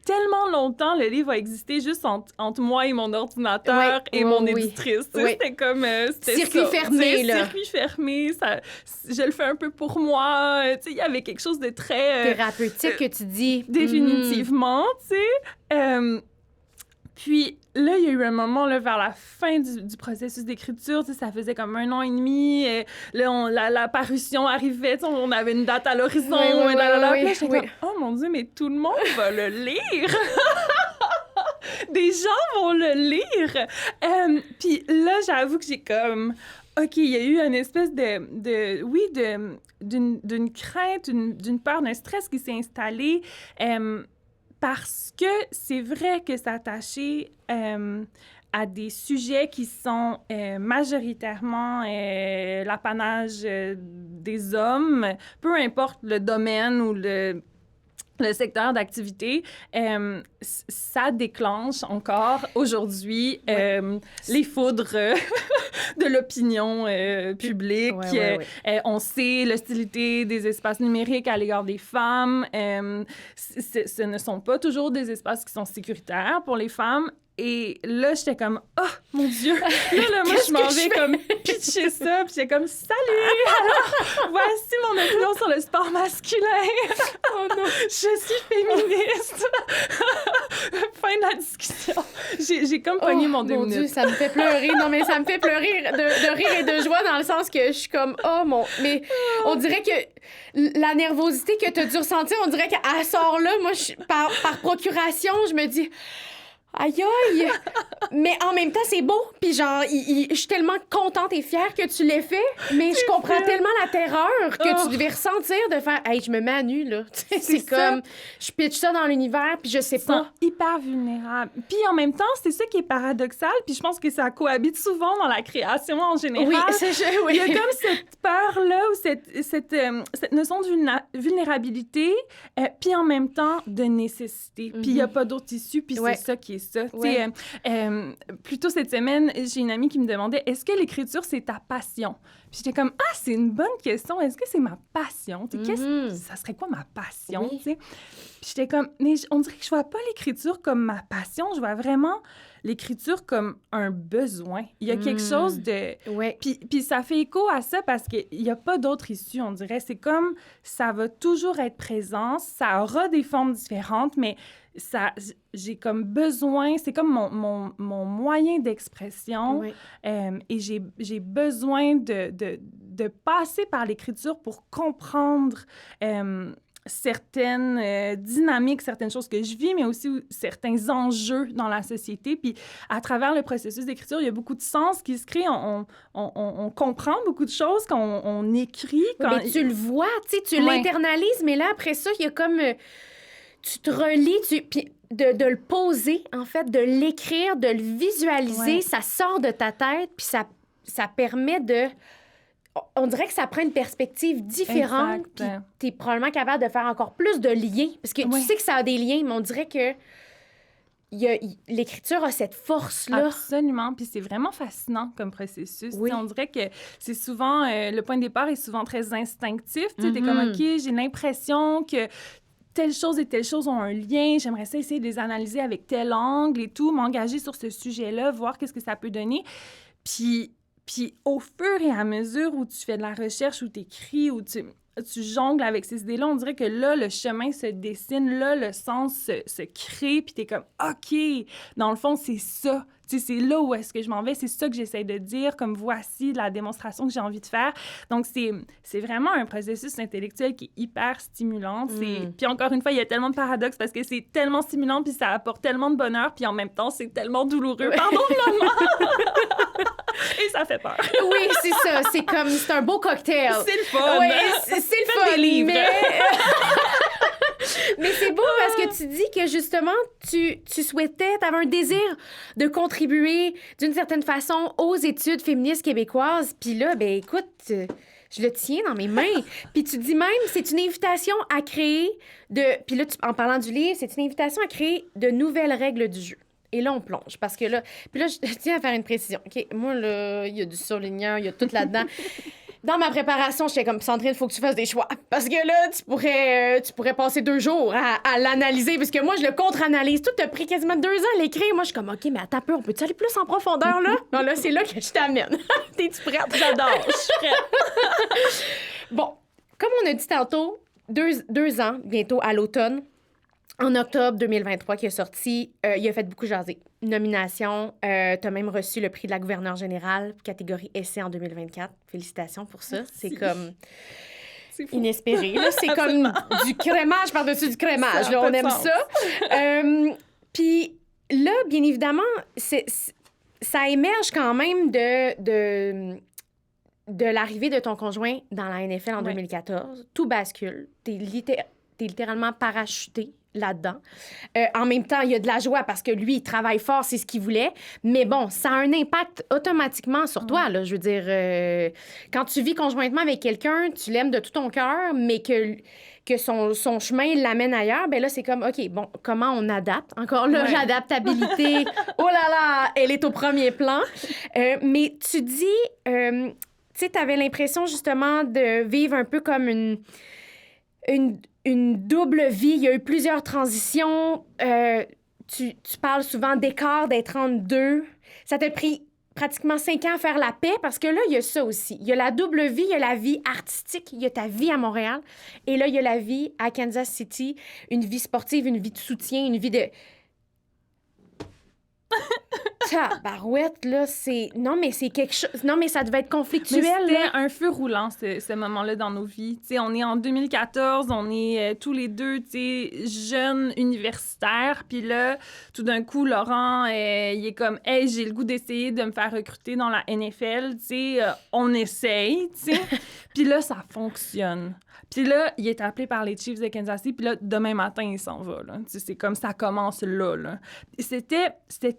B: tellement longtemps, le livre a existé juste entre moi et mon ordinateur et mon éditrice. Oui. C'était comme...
A: circuit fermé, là.
B: Circuit fermé, ça, je le fais un peu pour moi. Tu sais, il y avait quelque chose de très...
A: thérapeutique que tu dis.
B: Définitivement, tu sais. Puis là, il y a eu un moment, là, vers la fin du processus d'écriture, tu sais, ça faisait comme 1 an et demi. Là, la parution arrivait, tu sais, on avait une date à l'horizon. Puis là, j'étais comme, oh mon Dieu, mais tout le monde va le lire! Des gens vont le lire! Puis là, j'avoue que j'ai comme... OK, il y a eu une espèce d'une crainte, d'une peur, d'un stress qui s'est installé parce que c'est vrai que s'attacher à des sujets qui sont majoritairement l'apanage des hommes, peu importe le domaine ou le secteur d'activité, ça déclenche encore aujourd'hui les foudres de l'opinion publique. On sait l'hostilité des espaces numériques à l'égard des femmes. Ce ne sont pas toujours des espaces qui sont sécuritaires pour les femmes. Et là, j'étais comme, oh mon Dieu! Là moi, je m'en vais comme pitcher ça. Puis j'étais comme, salut! Alors, voici mon opinion sur le sport masculin. Oh non! Je suis féministe. Fin de la discussion. J'ai comme pogné mon 2 minutes.
A: Mon Dieu, ça me fait pleurer. Non, mais ça me fait pleurer de rire et de joie dans le sens que je suis comme, oh mon... Mais on dirait que la nervosité que tu as dû ressentir, on dirait qu'elle sort là. Moi, par procuration, je me dis... Aïe, aïe! Mais en même temps, c'est beau. Puis genre, je suis tellement contente et fière que tu l'aies fait, mais je comprends tellement la terreur que tu devais ressentir de faire « Hey, je me mets à nu, là. » C'est comme, je pitch ça dans l'univers, puis je sais pas.
B: Hyper vulnérable. Puis en même temps, c'est ça qui est paradoxal, puis je pense que ça cohabite souvent dans la création en général.
A: Oui,
B: Il y a comme cette peur-là, ou cette notion de vulnérabilité, puis en même temps de nécessité. Puis il n'y a pas d'autre issue, puis c'est ça qui est ça. plus tôt cette semaine, j'ai une amie qui me demandait « Est-ce que l'écriture, c'est ta passion? » Puis j'étais comme « Ah, c'est une bonne question. Est-ce que c'est ma passion? Ça serait quoi ma passion?
A: Oui.
B: Puis j'étais comme « Mais on dirait que je vois pas l'écriture comme ma passion. Je vois vraiment l'écriture comme un besoin. Il y a quelque chose de...
A: Ouais.
B: Puis ça fait écho à ça parce qu'il n'y a pas d'autre issue, on dirait. C'est comme ça va toujours être présent, ça aura des formes différentes, mais j'ai comme besoin, c'est comme mon moyen d'expression.
A: Oui.
B: Et j'ai besoin de passer par l'écriture pour comprendre certaines dynamiques, certaines choses que je vis, mais aussi certains enjeux dans la société. Puis à travers le processus d'écriture, il y a beaucoup de sens qui se crée. On comprend beaucoup de choses quand on écrit. Quand...
A: Mais tu le vois, tu l'internalises, mais là, après ça, il y a comme... tu te relis, puis de le poser, en fait, de l'écrire, de le visualiser, ça sort de ta tête, puis ça permet de... On dirait que ça prend une perspective différente, puis t'es probablement capable de faire encore plus de liens, parce que tu sais que ça a des liens, mais on dirait que l'écriture a cette force-là.
B: Absolument, puis c'est vraiment fascinant comme processus. Oui. On dirait que c'est souvent... le point de départ est souvent très instinctif. T'es comme, OK, j'ai l'impression que telle chose et telle chose ont un lien, j'aimerais ça essayer de les analyser avec tel angle et tout, m'engager sur ce sujet-là, voir qu'est-ce que ça peut donner. Puis au fur et à mesure où tu fais de la recherche, où tu écris, où tu jongles avec ces idées-là, on dirait que là, le chemin se dessine, là, le sens se crée, puis t'es comme « OK! » Dans le fond, c'est ça. Tu sais, c'est là où est-ce que je m'en vais, c'est ça que j'essaie de dire, comme voici la démonstration que j'ai envie de faire. Donc, c'est vraiment un processus intellectuel qui est hyper stimulant. Puis encore une fois, il y a tellement de paradoxes parce que c'est tellement stimulant, puis ça apporte tellement de bonheur, puis en même temps, c'est tellement douloureux. Pardon, maman! Et ça fait peur.
A: Oui, c'est ça. C'est un beau cocktail.
B: C'est le fun.
A: Oui, c'est le fun.
B: Des livres.
A: Mais c'est beau parce que tu dis que justement, tu souhaitais, tu avais un désir de contribuer d'une certaine façon aux études féministes québécoises. Puis là, ben écoute, je le tiens dans mes mains. Puis tu dis même, c'est une invitation à créer Puis là, en parlant du livre, c'est une invitation à créer de nouvelles règles du jeu. Et là, on plonge. Parce que là... Puis là, je tiens à faire une précision. OK? Moi, là, il y a du surligneur, il y a tout là-dedans. Dans ma préparation, j'étais comme, Sandrine, il faut que tu fasses des choix. Parce que là, tu pourrais passer 2 jours à l'analyser. Parce que moi, je le contre-analyse. Tout a pris quasiment 2 ans à l'écrire. Moi, je suis comme, OK, mais attends un peu, on peut-tu aller plus en profondeur, là? Non, là, c'est là que je t'amène. T'es-tu prête?
B: J'adore, je suis prête.
A: Bon, comme on a dit tantôt, 2 ans, bientôt, à l'automne, en octobre 2023, qui est sorti, il a fait beaucoup jaser. Nomination, t'as même reçu le prix de la gouverneure générale, catégorie essai en 2024. Félicitations pour ça.
B: Merci.
A: C'est comme inespéré. Là, c'est comme du crémage par-dessus du crémage. Là, on aime ça. Puis là, bien évidemment, ça émerge quand même de l'arrivée de ton conjoint dans la NFL en 2014. Tout bascule. T'es littéralement parachuté là-dedans. En même temps, il y a de la joie parce que lui, il travaille fort, c'est ce qu'il voulait. Mais bon, ça a un impact automatiquement sur toi, là. Je veux dire, quand tu vis conjointement avec quelqu'un, tu l'aimes de tout ton cœur, mais que son chemin l'amène ailleurs, ben là, c'est comme, OK, bon, comment on adapte? Encore là, l'adaptabilité, oh là là, elle est au premier plan. Mais tu dis, tu sais, t'avais l'impression, justement, de vivre un peu comme une double vie. Il y a eu plusieurs transitions. Tu parles souvent d'écart, d'être entre deux. Ça t'a pris pratiquement 5 ans à faire la paix parce que là, il y a ça aussi. Il y a la double vie, il y a la vie artistique, il y a ta vie à Montréal. Et là, il y a la vie à Kansas City, une vie sportive, une vie de soutien, une vie de... Tabarouette, là, c'est... Non, mais c'est quelque chose... Non, mais ça devait être conflictuel,
B: mais c'était
A: là.
B: un feu roulant, ce moment-là, dans nos vies. Tu sais, on est en 2014, on est tous les deux, tu sais, jeunes universitaires. Puis là, tout d'un coup, Laurent, il est comme « Hey, j'ai le goût d'essayer de me faire recruter dans la NFL. » Tu sais, on essaye, tu sais. Puis là, ça fonctionne. Puis là, il est appelé par les Chiefs de Kansas City, puis là, demain matin, il s'en va, là. Tu sais, c'est comme ça commence là, là. C'était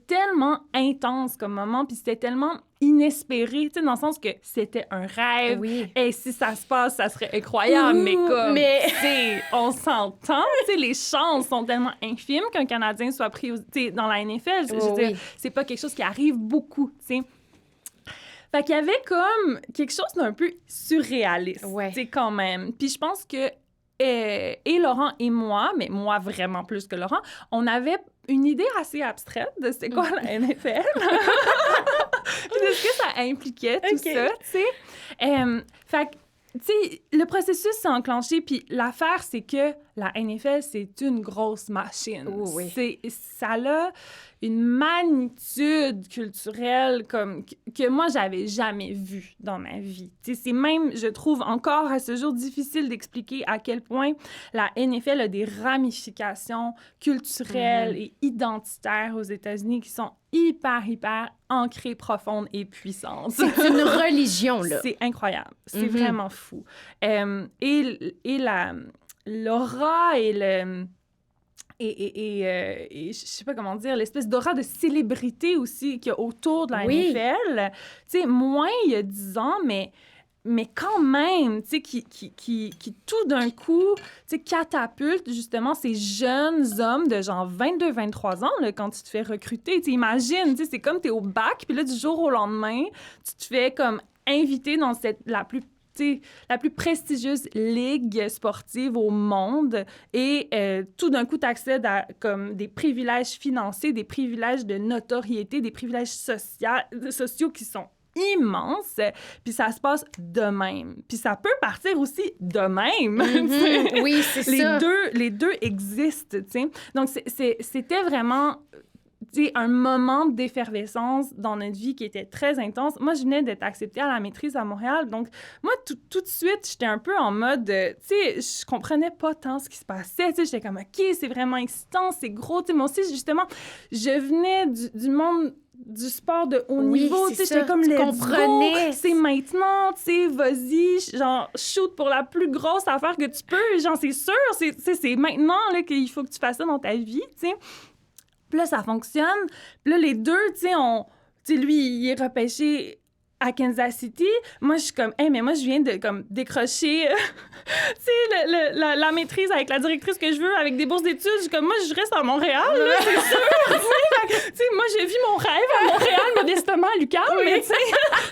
B: tellement intense comme moment, puis c'était tellement inespéré, tu sais, dans le sens que c'était un rêve.
A: Oui.
B: Et si ça se passe, ça serait incroyable, mais comme, tu sais, on s'entend, tu sais, les chances sont tellement infimes qu'un Canadien soit pris, tu sais, dans la NFL. Je veux dire, c'est pas quelque chose qui arrive beaucoup, tu sais. Fait qu'il y avait comme quelque chose d'un peu surréaliste, tu sais, quand même. Puis je pense que et Laurent et moi, mais moi vraiment plus que Laurent, on avait une idée assez abstraite de c'était quoi la NFL. Puis de ce que ça impliquait, tout ça, tu sais. Fait que, tu sais, le processus s'est enclenché, puis l'affaire, c'est que la NFL, c'est une grosse machine. Ça a une magnitude culturelle comme que moi, j'avais jamais vue dans ma vie. Tu sais, c'est même, je trouve, encore à ce jour difficile d'expliquer à quel point la NFL a des ramifications culturelles et identitaires aux États-Unis qui sont hyper ancrées, profondes et puissantes.
A: C'est une religion, là.
B: C'est incroyable. C'est vraiment fou. Et l'aura et le... Et je sais pas comment dire, l'espèce d'aura de célébrité aussi qu'il y a autour de la NFL. Tu sais, moins il y a 10 ans, mais quand même, tu sais, qui tout d'un coup, tu sais, catapulte justement ces jeunes hommes de genre 22-23 ans, là, quand tu te fais recruter. Tu imagines, tu sais, c'est comme t'es au bac, puis là, du jour au lendemain, tu te fais comme inviter dans la plus prestigieuse ligue sportive au monde et tout d'un coup, tu accèdes à comme, des privilèges financiers, des privilèges de notoriété, des privilèges sociaux qui sont immenses, puis ça se passe de même. Puis ça peut partir aussi de même.
A: Oui, c'est ça.
B: Les deux existent, tu sais. Donc, c'était vraiment... un moment d'effervescence dans notre vie qui était très intense. Moi, je venais d'être acceptée à la maîtrise à Montréal, donc moi, tout de suite, j'étais un peu en mode, tu sais, je comprenais pas tant ce qui se passait, tu sais, j'étais comme, OK, c'est vraiment excitant, c'est gros, tu sais, moi aussi, justement, je venais du monde du sport de haut niveau, tu sais, j'étais comme, let's go, c'est maintenant, tu sais, vas-y, genre, shoot pour la plus grosse affaire que tu peux, genre, c'est sûr, c'est maintenant, là, qu'il faut que tu fasses ça dans ta vie, tu sais. Puis là, ça fonctionne. Puis là, les deux, tu sais, lui, il est repêché à Kansas City. Moi, je suis comme, hey, mais moi, je viens de comme décrocher, tu sais, la maîtrise avec la directrice que je veux, avec des bourses d'études. Je suis comme, moi, je reste à Montréal, là, c'est sûr. Tu sais, moi, j'ai vu mon rêve à Montréal, modestement, à l'UQAM, mais tu sais,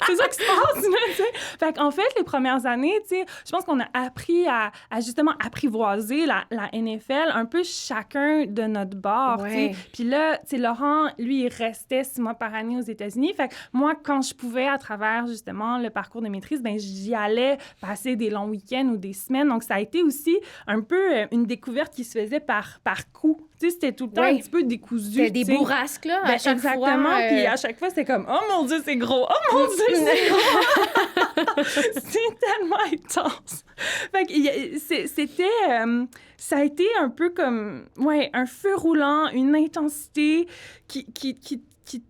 B: c'est ça qui se passe, là, tu sais. Fait qu'en fait, les premières années, tu sais, je pense qu'on a appris à justement apprivoiser la NFL un peu chacun de notre bord, tu sais. Puis là, tu sais, Laurent, lui, il restait 6 mois par année aux États-Unis. Fait que moi, quand je pouvais, à travers justement le parcours de maîtrise, ben j'y allais passer des longs week-ends ou des semaines. Donc, ça a été aussi un peu une découverte qui se faisait par coup. Tu sais, c'était tout le temps un petit peu décousu.
A: C'était des bourrasques, là, à chaque
B: exactement,
A: fois.
B: Exactement. Puis à chaque fois, c'était comme, oh mon Dieu, c'est gros! Oh mon Dieu, c'est gros! C'est tellement intense. Fait que c'était... ça a été un peu comme, un feu roulant, une intensité qui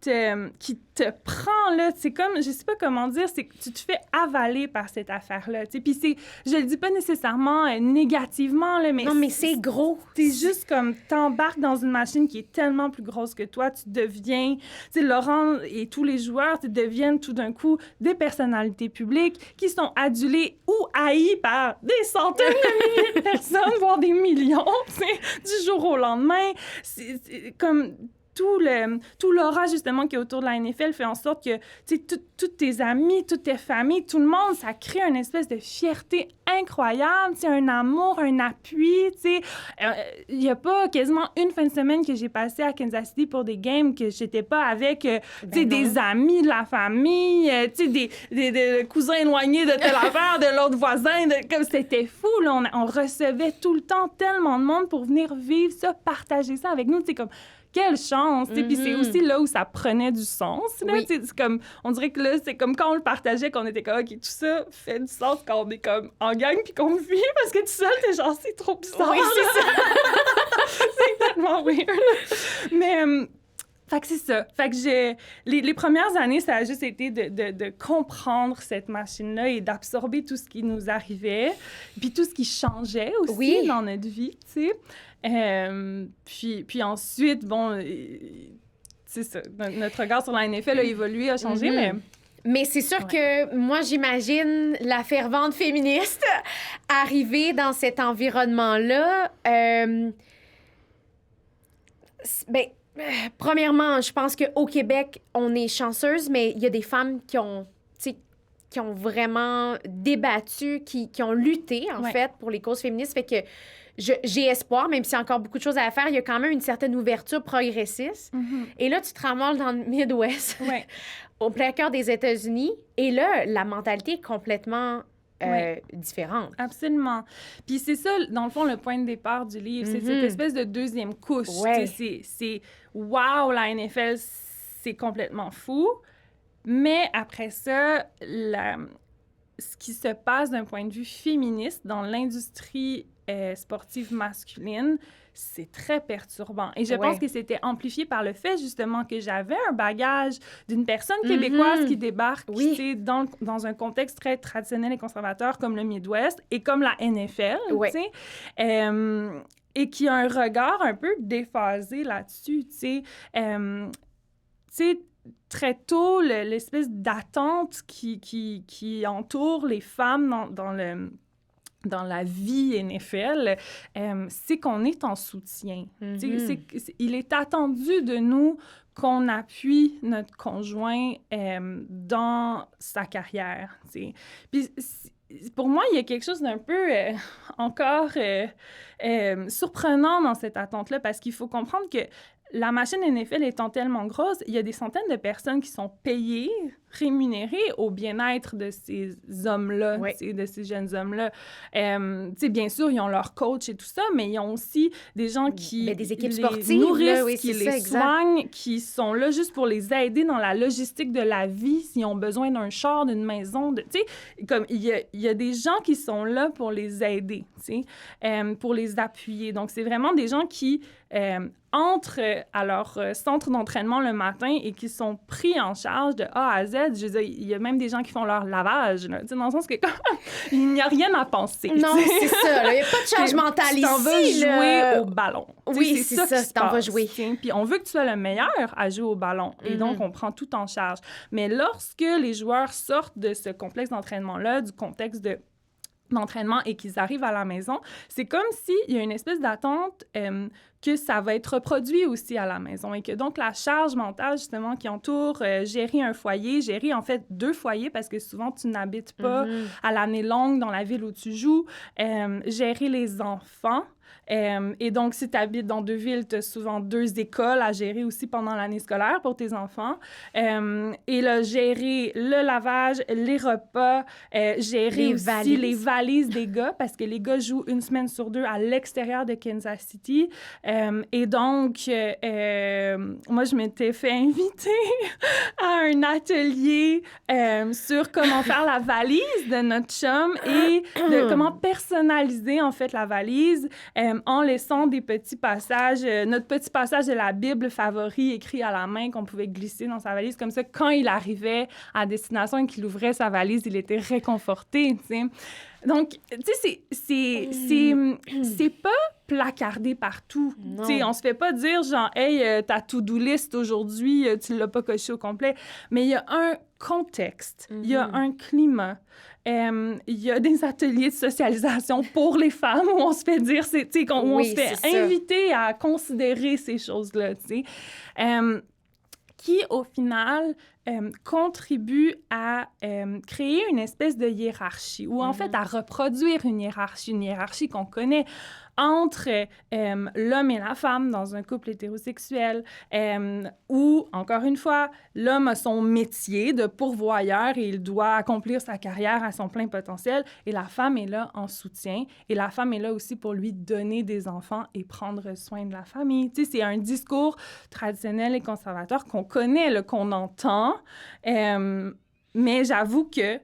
B: te prend, là. C'est comme, je sais pas comment dire, c'est que tu te fais avaler par cette affaire-là, tu sais. Puis je le dis pas nécessairement négativement, là, mais...
A: Non, mais c'est gros.
B: T'es juste comme, t'embarques dans une machine qui est tellement plus grosse que toi, tu deviens... Tu sais, Laurent et tous les joueurs, tu deviennent tout d'un coup des personnalités publiques qui sont adulées ou haïes par des centaines de milliers de personnes, voire des millions, tu sais, du jour au lendemain. C'est comme... Tout l'aura, justement, qui est autour de la NFL fait en sorte que, tu sais, tous tes amis, toutes tes familles, tout le monde, ça crée une espèce de fierté incroyable, tu sais, un amour, un appui, tu sais. Il n'y a pas quasiment une fin de semaine que j'ai passée à Kansas City pour des games que j'étais pas avec, tu sais, des amis de la famille, tu sais, des cousins éloignés de telle affaire, de l'autre voisin, comme c'était fou, là. On recevait tout le temps tellement de monde pour venir vivre ça, partager ça avec nous, tu sais, comme... Quelle chance! Puis c'est aussi là où ça prenait du sens. Là, c'est comme, on dirait que là, c'est comme quand on le partageait, qu'on était comme, OK, tout ça fait du sens quand on est comme en gang puis qu'on vit, parce que tout seul, t'es genre, c'est trop bizarre.
A: Oui, c'est ça.
B: C'est tellement weird. Mais... fait que c'est ça. Fait que les premières années, ça a juste été de comprendre cette machine-là et d'absorber tout ce qui nous arrivait, puis tout ce qui changeait aussi dans notre vie, tu sais. Puis ensuite, bon, c'est ça. Notre regard sur la NFL a évolué, a changé, mais...
A: Mais c'est sûr que moi, j'imagine la fervente féministe arriver dans cet environnement-là. Premièrement, je pense qu'au Québec, on est chanceuse, mais il y a des femmes qui ont vraiment débattu, qui ont lutté, en fait, pour les causes féministes. Fait que j'ai espoir, même s'il y a encore beaucoup de choses à faire, il y a quand même une certaine ouverture progressiste. Et là, tu te ramasses dans le Midwest, au plein cœur des États-Unis, et là, la mentalité est complètement différente.
B: Absolument. Puis c'est ça, dans le fond, le point de départ du livre, c'est cette espèce de deuxième couche. C'est wow, la NFL, c'est complètement fou. Mais après ça, ce qui se passe d'un point de vue féministe dans l'industrie sportive masculine, c'est très perturbant. Et je pense que c'était amplifié par le fait, justement, que j'avais un bagage d'une personne québécoise qui débarque dans un contexte très traditionnel et conservateur comme le Midwest et comme la NFL, tu sais, et qui a un regard un peu déphasé là-dessus, tu sais, très tôt, l'espèce d'attente qui entoure les femmes dans la vie NFL, c'est qu'on est en soutien. Il est attendu de nous qu'on appuie notre conjoint dans sa carrière. T'sais. Puis pour moi, il y a quelque chose d'un peu encore surprenant dans cette attente-là, parce qu'il faut comprendre que la machine NFL étant tellement grosse, il y a des centaines de personnes qui sont payées, rémunérées au bien-être de ces hommes-là, de ces jeunes hommes-là. Bien sûr, ils ont leur coach et tout ça, mais ils ont aussi des gens qui
A: des équipes
B: les
A: sportives,
B: nourrissent, qui les soignent, qui sont là juste pour les aider dans la logistique de la vie, s'ils ont besoin d'un char, d'une maison. Comme il y a des gens qui sont là pour les aider, pour les appuyer. Donc, c'est vraiment des gens qui entrent à leur centre d'entraînement le matin et qui sont pris en charge de A à Z. Je veux dire, il y a même des gens qui font leur lavage, là, dans le sens que il n'y a rien à penser.
A: Non, c'est ça. Il n'y a pas de charge mentale ici.
B: Tu t'en vas jouer au ballon.
A: Oui, c'est ça, tu t'en vas jouer.
B: Puis on veut que tu sois le meilleur à jouer au ballon. Et donc, on prend tout en charge. Mais lorsque les joueurs sortent de ce complexe d'entraînement-là, du contexte d'entraînement et qu'ils arrivent à la maison, c'est comme s'il y a une espèce d'attente que ça va être reproduit aussi à la maison et que donc la charge mentale justement qui entoure gérer un foyer, gérer en fait 2 foyers parce que souvent tu n'habites pas à l'année longue dans la ville où tu joues, gérer les enfants. Et donc, si tu habites dans 2 villes, tu as souvent 2 écoles à gérer aussi pendant l'année scolaire pour tes enfants. Et là, gérer le lavage, les repas, gérer aussi les valises des gars, parce que les gars jouent 1 semaine sur 2 à l'extérieur de Kansas City. Et donc, moi, je m'étais fait inviter à un atelier sur comment faire la valise de notre chum et de comment personnaliser, en fait, la valise en laissant des petits passages, notre petit passage de la Bible favori écrit à la main qu'on pouvait glisser dans sa valise. Comme ça, quand il arrivait à destination et qu'il ouvrait sa valise, il était réconforté, tu sais. Donc, tu sais, c'est pas placardé partout. Tu sais, on se fait pas dire genre, hey, ta to-do list aujourd'hui, tu l'as pas coché au complet. Mais il y a un contexte, il y a un climat. Il y a des ateliers de socialisation pour les femmes où on se fait dire, tu sais, où on se fait inviter à considérer ces choses-là, tu sais, qui, au final, contribue à créer une espèce de hiérarchie, ou en fait à reproduire une hiérarchie qu'on connaît entre l'homme et la femme dans un couple hétérosexuel, où, encore une fois, l'homme a son métier de pourvoyeur et il doit accomplir sa carrière à son plein potentiel, et la femme est là en soutien, et la femme est là aussi pour lui donner des enfants et prendre soin de la famille. Tu sais, c'est un discours traditionnel et conservateur qu'on connaît, là, qu'on entend, mais j'avoue que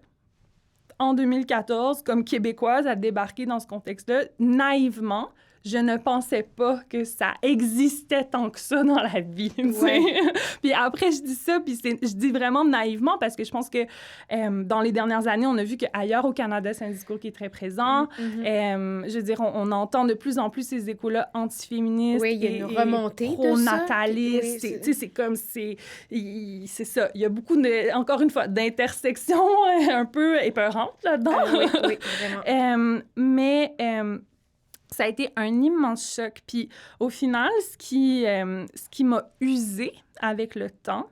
B: en 2014, comme Québécoise, à débarquer dans ce contexte-là, naïvement, je ne pensais pas que ça existait tant que ça dans la vie. Puis après, je dis ça, puis je dis vraiment naïvement parce que je pense que dans les dernières années, on a vu qu'ailleurs au Canada, c'est un discours qui est très présent. Je veux dire, on entend de plus en plus ces échos-là antiféministes.
A: Oui, il y a une remontée
B: pro-natalistes. Tu sais, c'est comme, c'est ça. Il y a beaucoup, encore une fois, d'intersections un peu épeurantes là-dedans.
A: Oui, vraiment.
B: Mais ça a été un immense choc. Puis au final, ce qui m'a usée avec le temps,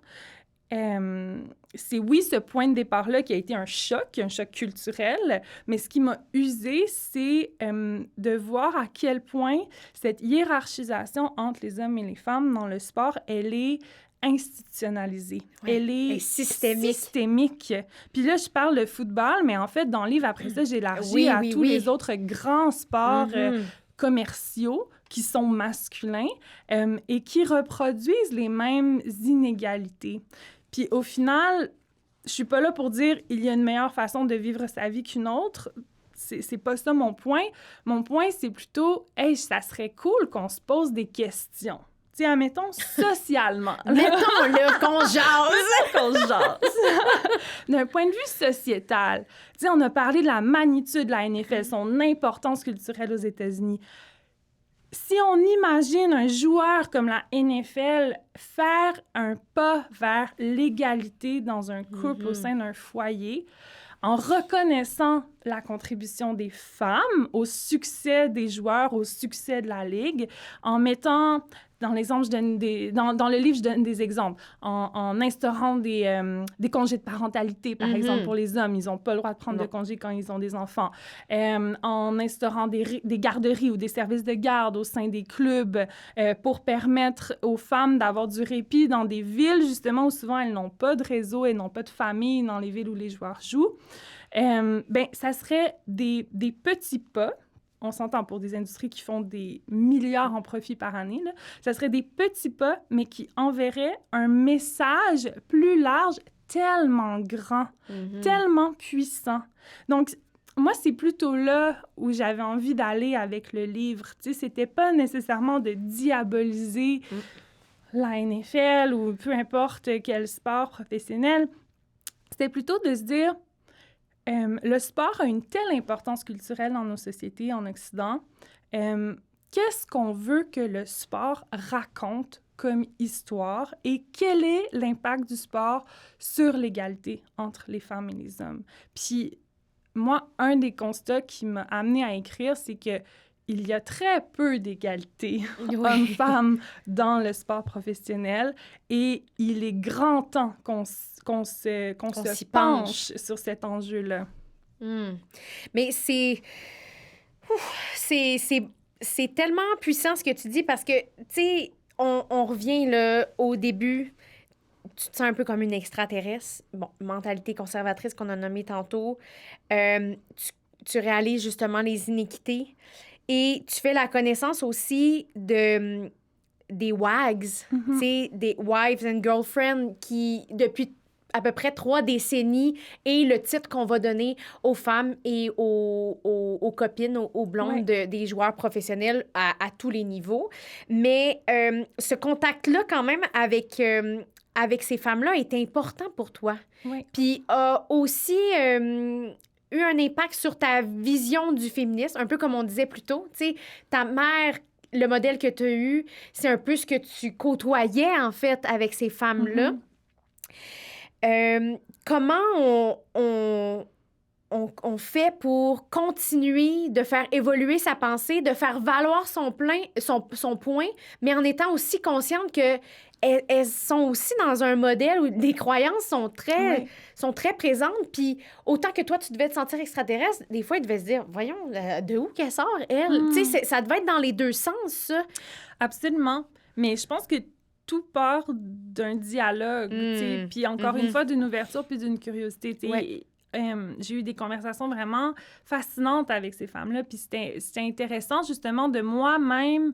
B: c'est oui, ce point de départ-là qui a été un choc culturel, mais ce qui m'a usée, c'est de voir à quel point cette hiérarchisation entre les hommes et les femmes dans le sport, elle est institutionnalisée.
A: Ouais,
B: elle est systémique. Puis là, je parle de football, mais en fait, dans le livre, après ça, j'élargis à tous les autres grands sports commerciaux qui sont masculins et qui reproduisent les mêmes inégalités. Puis au final, je suis pas là pour dire il y a une meilleure façon de vivre sa vie qu'une autre. C'est pas ça mon point. Mon point, c'est plutôt, hey, ça serait cool qu'on se pose des questions. Tu sais, admettons, socialement.
A: Mettons-le qu'on jase.
B: D'un point de vue sociétal, tu sais, on a parlé de la magnitude de la NFL, son importance culturelle aux États-Unis. Si on imagine un joueur comme la NFL faire un pas vers l'égalité dans un couple au sein d'un foyer, en reconnaissant la contribution des femmes au succès des joueurs, au succès de la Ligue, en mettant, dans l'exemple, dans le livre, je donne des exemples, en instaurant des congés de parentalité, par exemple, pour les hommes. Ils n'ont pas le droit de prendre de congés quand ils ont des enfants. En instaurant des garderies ou des services de garde au sein des clubs pour permettre aux femmes d'avoir du répit dans des villes, justement, où souvent elles n'ont pas de réseau, elles n'ont pas de famille dans les villes où les joueurs jouent. Ça serait des petits pas. On s'entend pour des industries qui font des milliards en profit par année, là. Ça serait des petits pas, mais qui enverraient un message plus large, tellement grand, tellement puissant. Donc, moi, c'est plutôt là où j'avais envie d'aller avec le livre. Tu sais, c'était pas nécessairement de diaboliser la NFL ou peu importe quel sport professionnel. C'était plutôt de se dire... le sport a une telle importance culturelle dans nos sociétés en Occident. Qu'est-ce qu'on veut que le sport raconte comme histoire et quel est l'impact du sport sur l'égalité entre les femmes et les hommes? Puis moi, un des constats qui m'a amenée à écrire, c'est que il y a très peu d'égalité hommes-femmes dans le sport professionnel et il est grand temps qu'on se penche sur cet enjeu-là.
A: Mais c'est tellement puissant ce que tu dis parce que, tu sais, on revient là, au début, tu te sens un peu comme une extraterrestre. Bon, mentalité conservatrice qu'on a nommée tantôt. Tu réalises justement les inéquités. Et tu fais la connaissance aussi des WAGs, tu sais, des Wives and Girlfriends, qui, depuis à peu près 3 décennies, est le titre qu'on va donner aux femmes et aux copines, aux blondes des joueurs professionnels à tous les niveaux. Mais ce contact-là, quand même, avec ces femmes-là est important pour toi. Puis a aussi... eu un impact sur ta vision du féminisme, un peu comme on disait plus tôt. Tu sais, ta mère, le modèle que tu as eu, c'est un peu ce que tu côtoyais, en fait, avec ces femmes-là. Comment on fait pour continuer de faire évoluer sa pensée, de faire valoir son point, mais en étant aussi consciente que elles sont aussi dans un modèle où les croyances sont très présentes. Puis autant que toi, tu devais te sentir extraterrestre, des fois, ils devaient se dire, voyons, de où qu'elle sort, elle? Tu sais, ça devait être dans les deux sens, ça.
B: Absolument. Mais je pense que tout part d'un dialogue, tu sais, puis encore une fois, d'une ouverture puis d'une curiosité, tu sais. J'ai eu des conversations vraiment fascinantes avec ces femmes-là, puis c'était intéressant, justement, de moi-même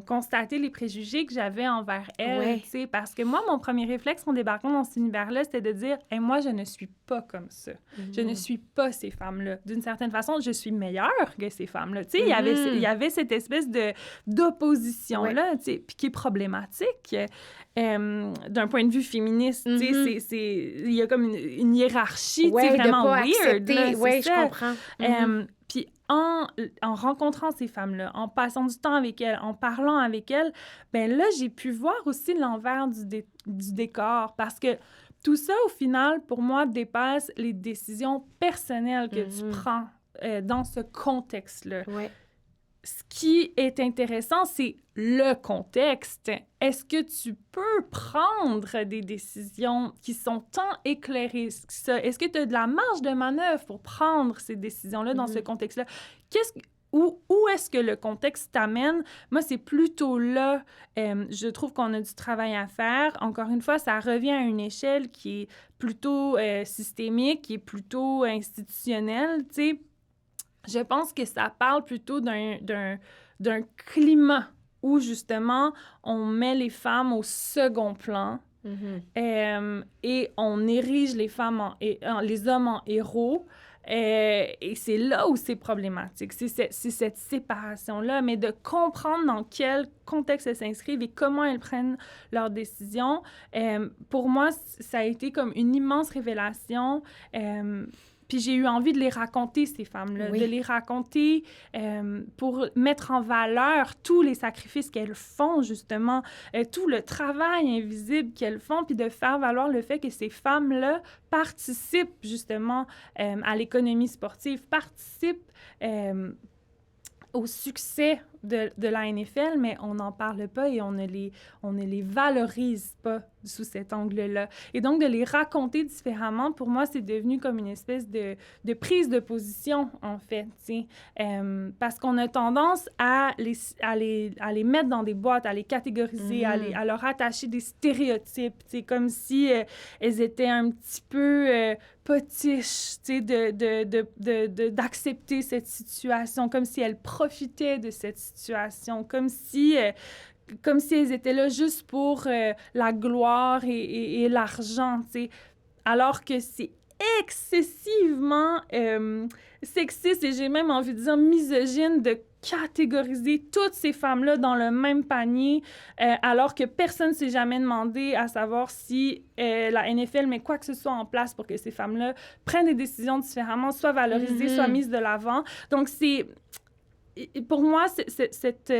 B: constater les préjugés que j'avais envers elle,
A: Ouais.
B: tu sais, parce que moi, mon premier réflexe en débarquant dans cet univers-là, c'était de dire hey, « moi, je ne suis pas comme ça. Je ne suis pas ces femmes-là. D'une certaine façon, je suis meilleure que ces femmes-là. » Tu sais, il y avait cette espèce d'opposition-là, tu sais, puis qui est problématique. D'un point de vue féministe, tu sais, il y a comme une hiérarchie, tu sais, vraiment
A: de pas
B: weird.
A: Oui, je comprends.
B: Puis en rencontrant ces femmes-là, en passant du temps avec elles, en parlant avec elles, ben là, j'ai pu voir aussi l'envers du décor parce que tout ça, au final, pour moi, dépasse les décisions personnelles que tu prends dans ce contexte-là.
A: Ouais.
B: Ce qui est intéressant, c'est le contexte. Est-ce que tu peux prendre des décisions qui sont tant éclairées que ça? Est-ce que tu as de la marge de manœuvre pour prendre ces décisions-là dans ce contexte-là? Où est-ce que le contexte t'amène? Moi, c'est plutôt là, je trouve qu'on a du travail à faire. Encore une fois, ça revient à une échelle qui est plutôt systémique, qui est plutôt institutionnelle, tu sais. Je pense que ça parle plutôt d'un climat où, justement, on met les femmes au second plan et on érige les femmes les hommes en héros. Et c'est là où c'est problématique. C'est cette séparation-là, mais de comprendre dans quel contexte elles s'inscrivent et comment elles prennent leurs décisions. Pour moi, ça a été comme une immense révélation. Puis j'ai eu envie de les raconter, ces femmes-là, de les raconter pour mettre en valeur tous les sacrifices qu'elles font, justement, tout le travail invisible qu'elles font, puis de faire valoir le fait que ces femmes-là participent, justement, à l'économie sportive, participent au succès de la NFL, mais on n'en parle pas et on ne les valorise pas sous cet angle-là. Et donc, de les raconter différemment, pour moi, c'est devenu comme une espèce de prise de position, en fait, parce qu'on a tendance à les mettre dans des boîtes, à les catégoriser, à leur attacher des stéréotypes, comme si elles étaient un petit peu potiches, d'accepter cette situation, comme si elles profitaient de cette situation, comme si elles étaient là juste pour la gloire et l'argent, tu sais, alors que c'est excessivement sexiste et j'ai même envie de dire misogyne de catégoriser toutes ces femmes-là dans le même panier alors que personne ne s'est jamais demandé à savoir si la NFL met quoi que ce soit en place pour que ces femmes-là prennent des décisions différemment, soient valorisées, soient mises de l'avant. Donc, pour moi, cette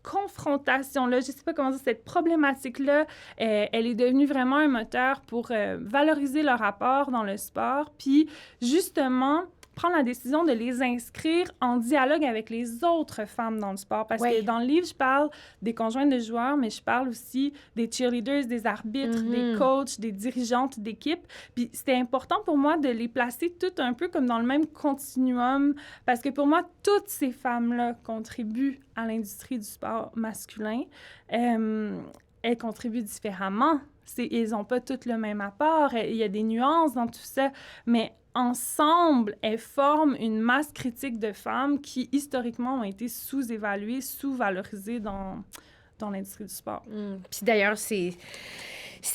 B: confrontation-là, je ne sais pas comment dire, cette problématique-là, elle est devenue vraiment un moteur pour valoriser leur apport dans le sport, puis justement prendre la décision de les inscrire en dialogue avec les autres femmes dans le sport. Parce que dans le livre, je parle des conjointes de joueurs, mais je parle aussi des cheerleaders, des arbitres, des coachs, des dirigeantes d'équipe. Puis c'était important pour moi de les placer toutes un peu comme dans le même continuum, parce que pour moi, toutes ces femmes-là contribuent à l'industrie du sport masculin. Elles contribuent différemment. Ils n'ont pas toutes le même apport. Il y a des nuances dans tout ça, mais ensemble, elles forment une masse critique de femmes qui, historiquement, ont été sous-évaluées, sous-valorisées dans l'industrie du sport.
A: Puis d'ailleurs, c'est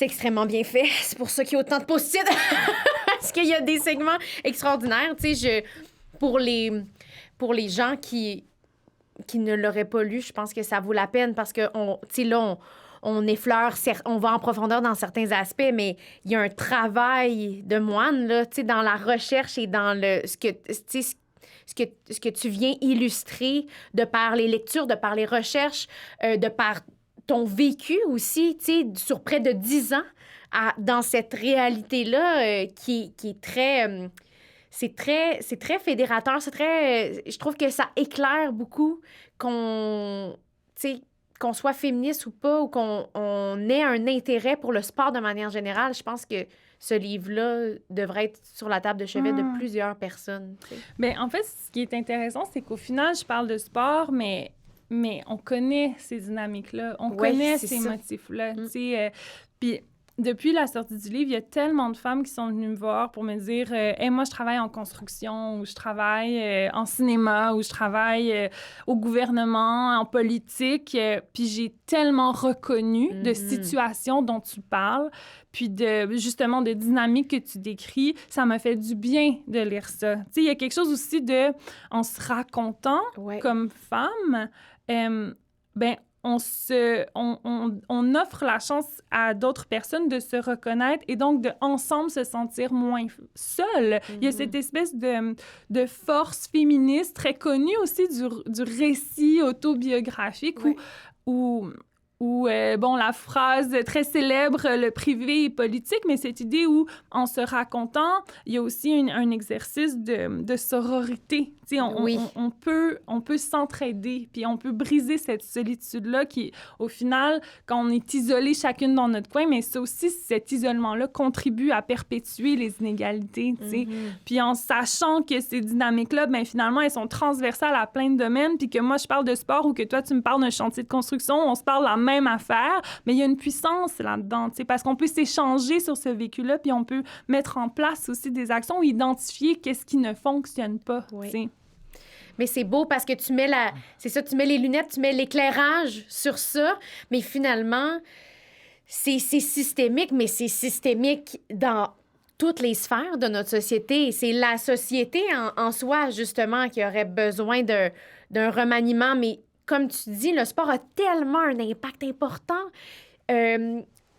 A: extrêmement bien fait. C'est pour ça qu'il y a autant de post-it. Parce qu'il y a des segments extraordinaires. Tu sais, pour les gens qui ne l'auraient pas lu, je pense que ça vaut la peine parce que, tu sais, là, on effleure, on va en profondeur dans certains aspects, mais il y a un travail de moine, là, tu sais, dans la recherche et dans ce que tu viens illustrer de par les lectures, de par les recherches, de par ton vécu aussi, tu sais, sur près de 10 ans dans cette réalité-là qui est très... c'est très fédérateur, je trouve que ça éclaire beaucoup qu'on soit féministe ou pas, ou qu'on ait un intérêt pour le sport de manière générale. Je pense que ce livre-là devrait être sur la table de chevet de plusieurs personnes.
B: Bien, en fait, ce qui est intéressant, c'est qu'au final, je parle de sport, mais on connaît ces dynamiques-là, on connaît ces motifs-là. Puis depuis la sortie du livre, il y a tellement de femmes qui sont venues me voir pour me dire hey, moi, je travaille en construction, ou je travaille en cinéma, ou je travaille au gouvernement, en politique. Puis j'ai tellement reconnu de situations dont tu parles, puis justement de dynamiques que tu décris. Ça m'a fait du bien de lire ça. Tu sais, il y a quelque chose aussi de, en se racontant comme femme, ben on offre la chance à d'autres personnes de se reconnaître et donc de ensemble se sentir moins seules. Il y a cette espèce de force féministe très connue aussi du récit autobiographique où bon, la phrase très célèbre, le privé est politique, mais cette idée où, en se racontant, il y a aussi un exercice de sororité. Tu sais, on peut s'entraider, puis on peut briser cette solitude-là qui, au final, quand on est isolé chacune dans notre coin, mais ça aussi, cet isolement-là contribue à perpétuer les inégalités, tu sais. Puis en sachant que ces dynamiques-là, ben finalement, elles sont transversales à plein de domaines, puis que moi, je parle de sport ou que toi, tu me parles d'un chantier de construction, on se parle la même affaire, mais il y a une puissance là-dedans, tu sais, parce qu'on peut s'échanger sur ce vécu-là, puis on peut mettre en place aussi des actions ou identifier qu'est-ce qui ne fonctionne pas, tu sais.
A: Mais c'est beau parce que tu mets tu mets les lunettes, tu mets l'éclairage sur ça, mais finalement, c'est systémique, mais c'est systémique dans toutes les sphères de notre société. C'est la société en soi, justement, qui aurait besoin d'un remaniement, mais comme tu dis, le sport a tellement un impact important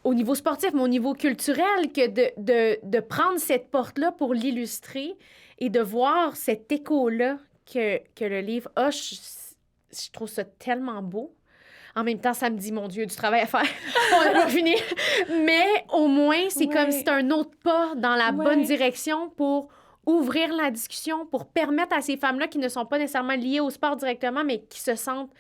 A: au niveau sportif, mais au niveau culturel, que de prendre cette porte-là pour l'illustrer et de voir cet écho-là que le livre a, je trouve ça tellement beau. En même temps, ça me dit, mon Dieu, du travail à faire. On n'a pas fini. Mais au moins, c'est comme si c'était un autre pas dans la bonne direction pour ouvrir la discussion, pour permettre à ces femmes-là qui ne sont pas nécessairement liées au sport directement, mais qui se sentent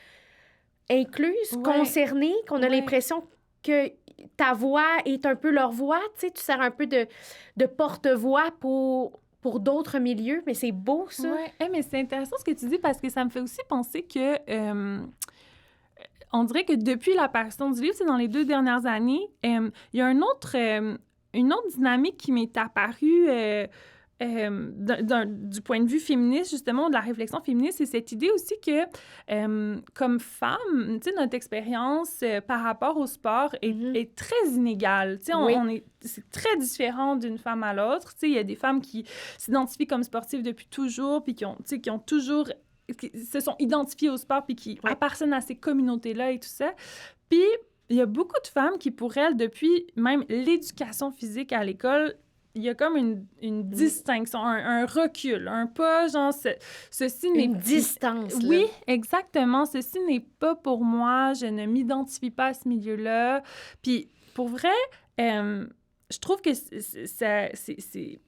A: incluses, concernées, qu'on a l'impression que ta voix est un peu leur voix. Tu sais, tu sers un peu de porte-voix pour d'autres milieux, mais c'est beau, ça.
B: Oui, mais c'est intéressant ce que tu dis parce que ça me fait aussi penser que on dirait que depuis l'apparition du livre, c'est dans les 2 dernières années, il y a une autre dynamique qui m'est apparue du point de vue féministe, justement, de la réflexion féministe, c'est cette idée aussi que, comme femme, tu sais, notre expérience par rapport au sport est très inégale. Tu sais, c'est très différent d'une femme à l'autre. Tu sais, il y a des femmes qui s'identifient comme sportives depuis toujours, puis qui ont toujours... qui se sont identifiées au sport, puis qui appartiennent à ces communautés-là et tout ça. Puis, il y a beaucoup de femmes qui, pour elles, depuis même l'éducation physique à l'école, il y a comme une distinction, un recul, un pas, genre, ceci n'est...
A: Une distance, là.
B: Oui, exactement. Ceci n'est pas pour moi, je ne m'identifie pas à ce milieu-là. Puis, pour vrai, je trouve que c'est...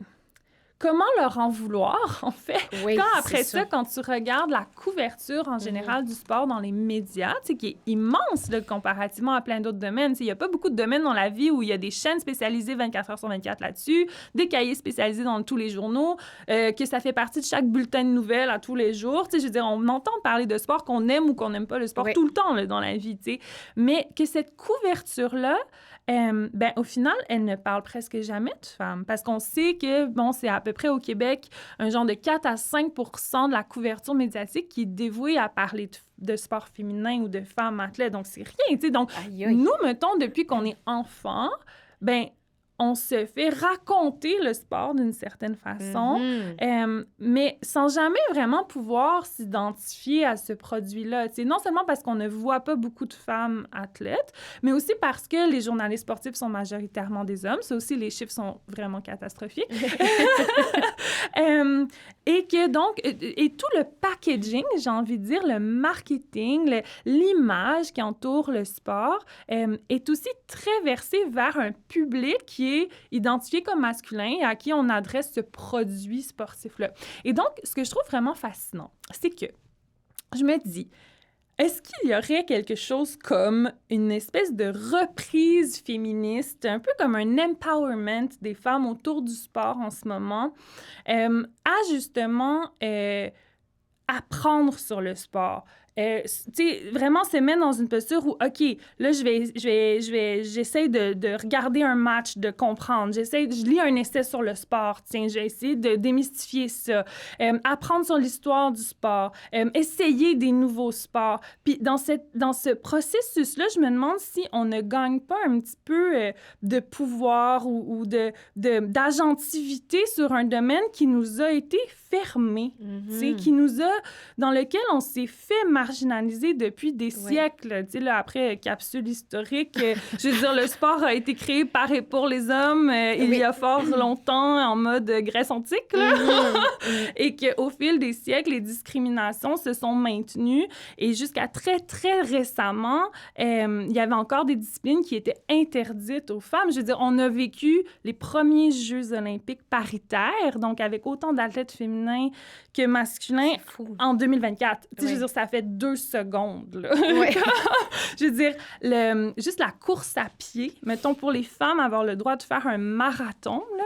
B: Comment leur en vouloir, en fait?
A: Oui,
B: quand après ça, quand tu regardes la couverture en général du sport dans les médias, tu sais, qui est immense là, comparativement à plein d'autres domaines. Il n'y a pas beaucoup de domaines dans la vie où il y a des chaînes spécialisées 24 heures sur 24 là-dessus, des cahiers spécialisés dans tous les journaux, que ça fait partie de chaque bulletin de nouvelles à tous les jours. Tu sais, je veux dire, on entend parler de sport, qu'on aime ou qu'on n'aime pas le sport tout le temps là, dans la vie, tu sais. Mais que cette couverture-là, ben, au final, elle ne parle presque jamais de femmes. Parce qu'on sait que, bon, c'est à peu près au Québec un genre de 4 à 5 % de la couverture médiatique qui est dévouée à parler de sport féminin ou de femmes athlètes. Donc, c'est rien, tu sais. Donc, nous, mettons, depuis qu'on est enfant, ben on se fait raconter le sport d'une certaine façon, mais sans jamais vraiment pouvoir s'identifier à ce produit-là. Tu sais, non seulement parce qu'on ne voit pas beaucoup de femmes athlètes, mais aussi parce que les journalistes sportifs sont majoritairement des hommes. Ça aussi, les chiffres sont vraiment catastrophiques. Et que donc, et tout le packaging, j'ai envie de dire, le marketing, l'image qui entoure le sport est aussi très versé vers un public qui est identifié comme masculin et à qui on adresse ce produit sportif-là. Et donc, ce que je trouve vraiment fascinant, c'est que je me dis, est-ce qu'il y aurait quelque chose comme une espèce de reprise féministe, un peu comme un empowerment des femmes autour du sport en ce moment, à justement apprendre sur le sport, vraiment se mettre dans une posture où, OK, là, j'essaie de regarder un match, de comprendre. Je lis un essai sur le sport. Tiens, j'ai essayé de démystifier ça. Apprendre sur l'histoire du sport. Essayer des nouveaux sports. Puis dans ce processus-là, je me demande si on ne gagne pas un petit peu de pouvoir ou d'agentivité sur un domaine qui nous a été fermé, dans lequel on s'est fait marginaliser depuis des siècles. Tu sais, là, après, capsule historique, je veux dire, le sport a été créé par et pour les hommes il y a fort longtemps en mode Grèce antique, là. Et qu'au fil des siècles, les discriminations se sont maintenues et jusqu'à très, très récemment, il y avait encore des disciplines qui étaient interdites aux femmes. Je veux dire, on a vécu les premiers Jeux olympiques paritaires, donc avec autant d'athlètes féminins que masculins en 2024. Tu sais, je veux dire, ça fait 2 secondes, là. Je veux dire, juste la course à pied, mettons, pour les femmes, avoir le droit de faire un marathon, là,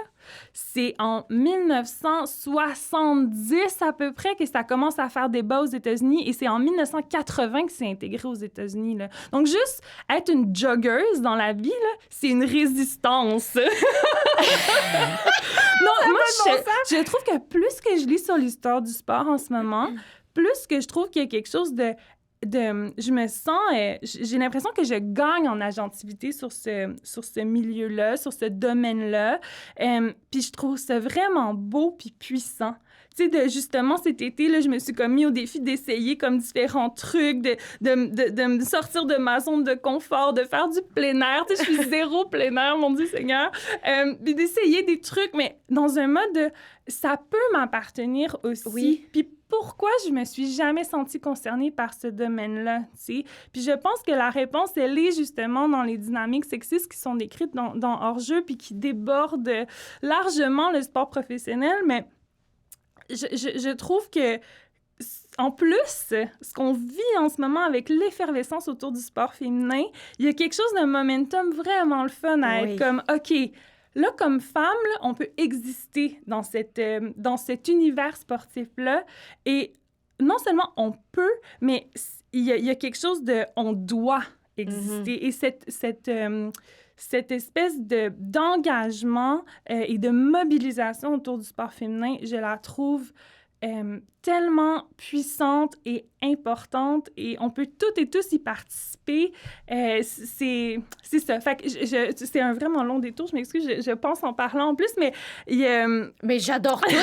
B: c'est en 1970 à peu près que ça commence à faire débat aux États-Unis et c'est en 1980 que c'est intégré aux États-Unis, là. Donc, juste être une joggeuse dans la vie, là, c'est une résistance. Non, moi, je trouve que plus que je lis sur l'histoire du sport en ce moment, plus que je trouve qu'il y a quelque chose de je me sens... j'ai l'impression que je gagne en agentivité sur ce milieu-là, sur ce domaine-là. Puis je trouve ça vraiment beau puis puissant. Tu sais, justement, cet été, là, je me suis comme mis au défi d'essayer comme différents trucs, de me sortir de ma zone de confort, de faire du plein air. Tu sais, je suis zéro plein air, mon Dieu Seigneur. Puis d'essayer des trucs, mais dans un mode de... Ça peut m'appartenir aussi.
A: Oui.
B: Puis pourquoi je me suis jamais sentie concernée par ce domaine-là, tu sais? Puis je pense que la réponse, elle est justement dans les dynamiques sexistes qui sont décrites dans Hors-jeu puis qui débordent largement le sport professionnel, mais je trouve que en plus, ce qu'on vit en ce moment avec l'effervescence autour du sport féminin, il y a quelque chose d'un momentum vraiment le fun à être comme, OK, là, comme femme, là, on peut exister dans cet univers sportif-là. Et non seulement on peut, mais il y a quelque chose de « on doit exister ». Et cette espèce d'engagement et de mobilisation autour du sport féminin, je la trouve tellement puissante et importante et on peut toutes et tous y participer. C'est ça. Fait que c'est un vraiment long détour, je m'excuse, je pense en parlant en plus, mais...
A: Mais j'adore tout!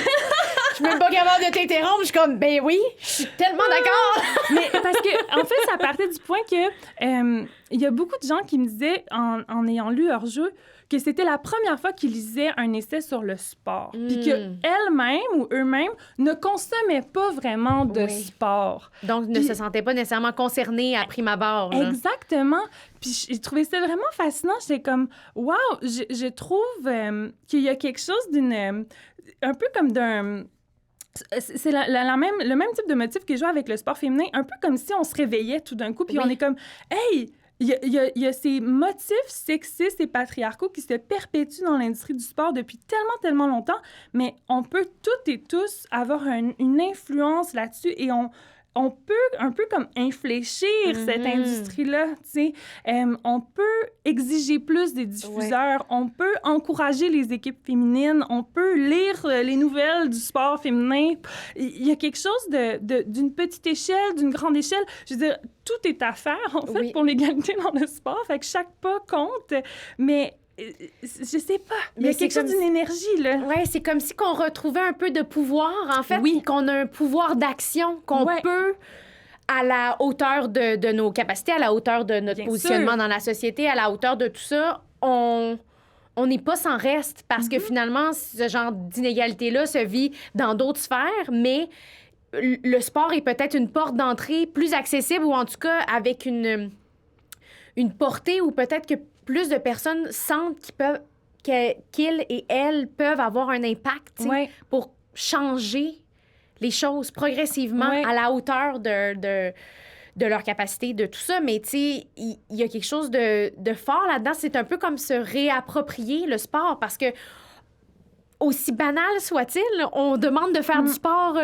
A: Je suis même pas capable de t'interrompre, je suis comme, ben oui, je suis tellement d'accord!
B: Mais parce que, en fait, ça partait du point que il y a beaucoup de gens qui me disaient, en ayant lu Hors-jeu, que c'était la première fois qu'ils lisaient un essai sur le sport. Puis qu'elles-mêmes ou eux-mêmes ne consommaient pas vraiment de sport.
A: Donc, ne se sentaient pas nécessairement concernés à prime abord. Là.
B: Exactement. Puis j'ai trouvé ça vraiment fascinant. J'étais comme, wow, je trouve qu'il y a quelque chose d'une... un peu comme d'un... C'est le même type de motif que je vois avec le sport féminin, un peu comme si on se réveillait tout d'un coup, puis on est comme, hey, il y a ces motifs sexistes et patriarcaux qui se perpétuent dans l'industrie du sport depuis tellement, tellement longtemps, mais on peut toutes et tous avoir une influence là-dessus et on peut un peu comme infléchir cette industrie-là, tu sais. On peut exiger plus des diffuseurs, on peut encourager les équipes féminines, on peut lire les nouvelles du sport féminin. Il y a quelque chose d'une petite échelle, d'une grande échelle. Je veux dire, tout est à faire, en fait, pour l'égalité dans le sport. Fait que chaque pas compte, mais... je sais pas. Il y a quelque chose d'une énergie, là.
A: Oui, c'est comme si qu'on retrouvait un peu de pouvoir, en fait. Oui. Qu'on a un pouvoir d'action, qu'on peut, à la hauteur de nos capacités, à la hauteur de notre positionnement dans la société, à la hauteur de tout ça, on n'est pas sans reste. Parce que finalement, ce genre d'inégalité-là se vit dans d'autres sphères, mais le sport est peut-être une porte d'entrée plus accessible ou en tout cas avec une portée où peut-être que plus de personnes sentent qu'ils et elles peuvent avoir un impact pour changer les choses progressivement à la hauteur de leur capacité, de tout ça. Mais tu sais, il y a quelque chose de fort là-dedans. C'est un peu comme se réapproprier le sport parce que aussi banal soit-il, on demande de faire du sport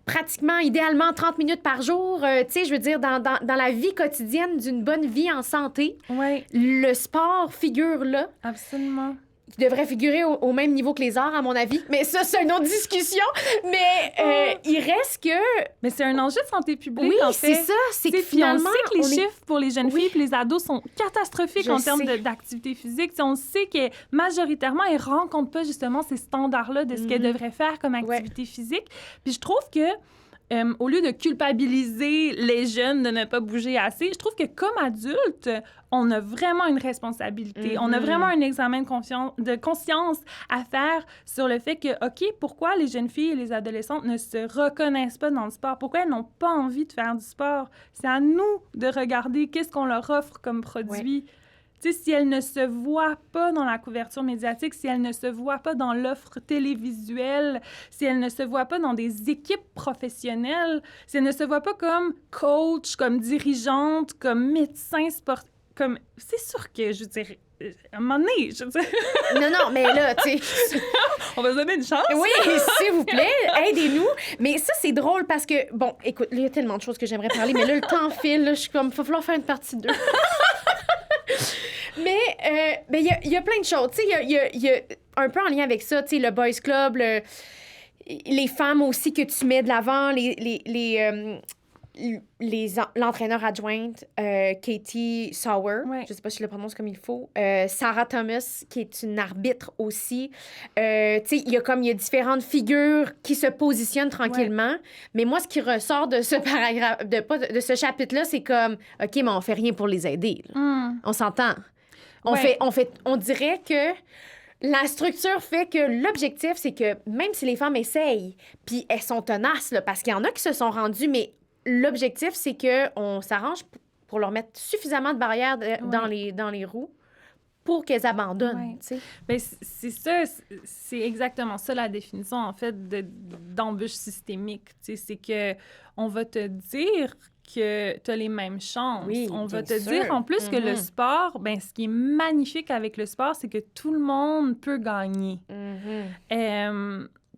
A: pratiquement, idéalement, 30 minutes par jour. Tu sais, je veux dire, dans la vie quotidienne d'une bonne vie en santé, le sport figure là.
B: Absolument.
A: Qui devrait figurer au même niveau que les arts, à mon avis. Mais ça, c'est une autre discussion. Mais il reste que...
B: Mais c'est un enjeu de santé publique,
A: oui,
B: en fait.
A: c'est ça. C'est que finalement...
B: On sait que les chiffres pour les jeunes filles et les ados sont catastrophiques en termes d'activité physique. T'sais, on sait que majoritairement, elles ne rencontrent pas justement ces standards-là de ce qu'elles devraient faire comme activité physique. Puis je trouve que au lieu de culpabiliser les jeunes de ne pas bouger assez, je trouve que comme adultes, on a vraiment une responsabilité. On a vraiment un examen de conscience à faire sur le fait que, OK, pourquoi les jeunes filles et les adolescentes ne se reconnaissent pas dans le sport? Pourquoi elles n'ont pas envie de faire du sport? C'est à nous de regarder qu'est-ce qu'on leur offre comme produit. Tu sais, si elles ne se voient pas dans la couverture médiatique, si elles ne se voient pas dans l'offre télévisuelle, si elles ne se voient pas dans des équipes professionnelles, si elles ne se voient pas comme coach, comme dirigeante, comme médecin sportif, comme... C'est sûr que, je veux dire, à un moment donné, je veux dire...
A: Non, mais là, tu sais...
B: On va se donner une chance.
A: Oui, s'il vous plaît, aidez-nous. Mais ça, c'est drôle parce que, bon, écoute, il y a tellement de choses que j'aimerais parler, mais là, le temps file, là, je suis comme, il va falloir faire une partie 2. Mais il y a plein de choses. Tu sais, il y a un peu en lien avec ça, tu sais, le Boys Club, les femmes aussi que tu mets de l'avant, l'entraîneur adjointe, Katie Sauer, je sais pas si je le prononce comme il faut, Sarah Thomas, qui est une arbitre aussi. Tu sais, il y a différentes figures qui se positionnent tranquillement. Mais moi, ce qui ressort de ce paragraphe, de ce chapitre-là, c'est comme, OK, mais on fait rien pour les aider. On s'entend. On dirait que la structure fait que l'objectif, c'est que même si les femmes essayent, puis elles sont tenaces, là, parce qu'il y en a qui se sont rendues, mais l'objectif, c'est qu'on s'arrange pour leur mettre suffisamment de barrières dans les roues pour qu'elles abandonnent.
B: Bien, c'est ça, c'est exactement ça la définition, en fait, d'embûche systémique. C'est que on va te dire que tu as les mêmes chances.
A: Oui,
B: on va te dire en plus que le sport, ben ce qui est magnifique avec le sport, c'est que tout le monde peut gagner.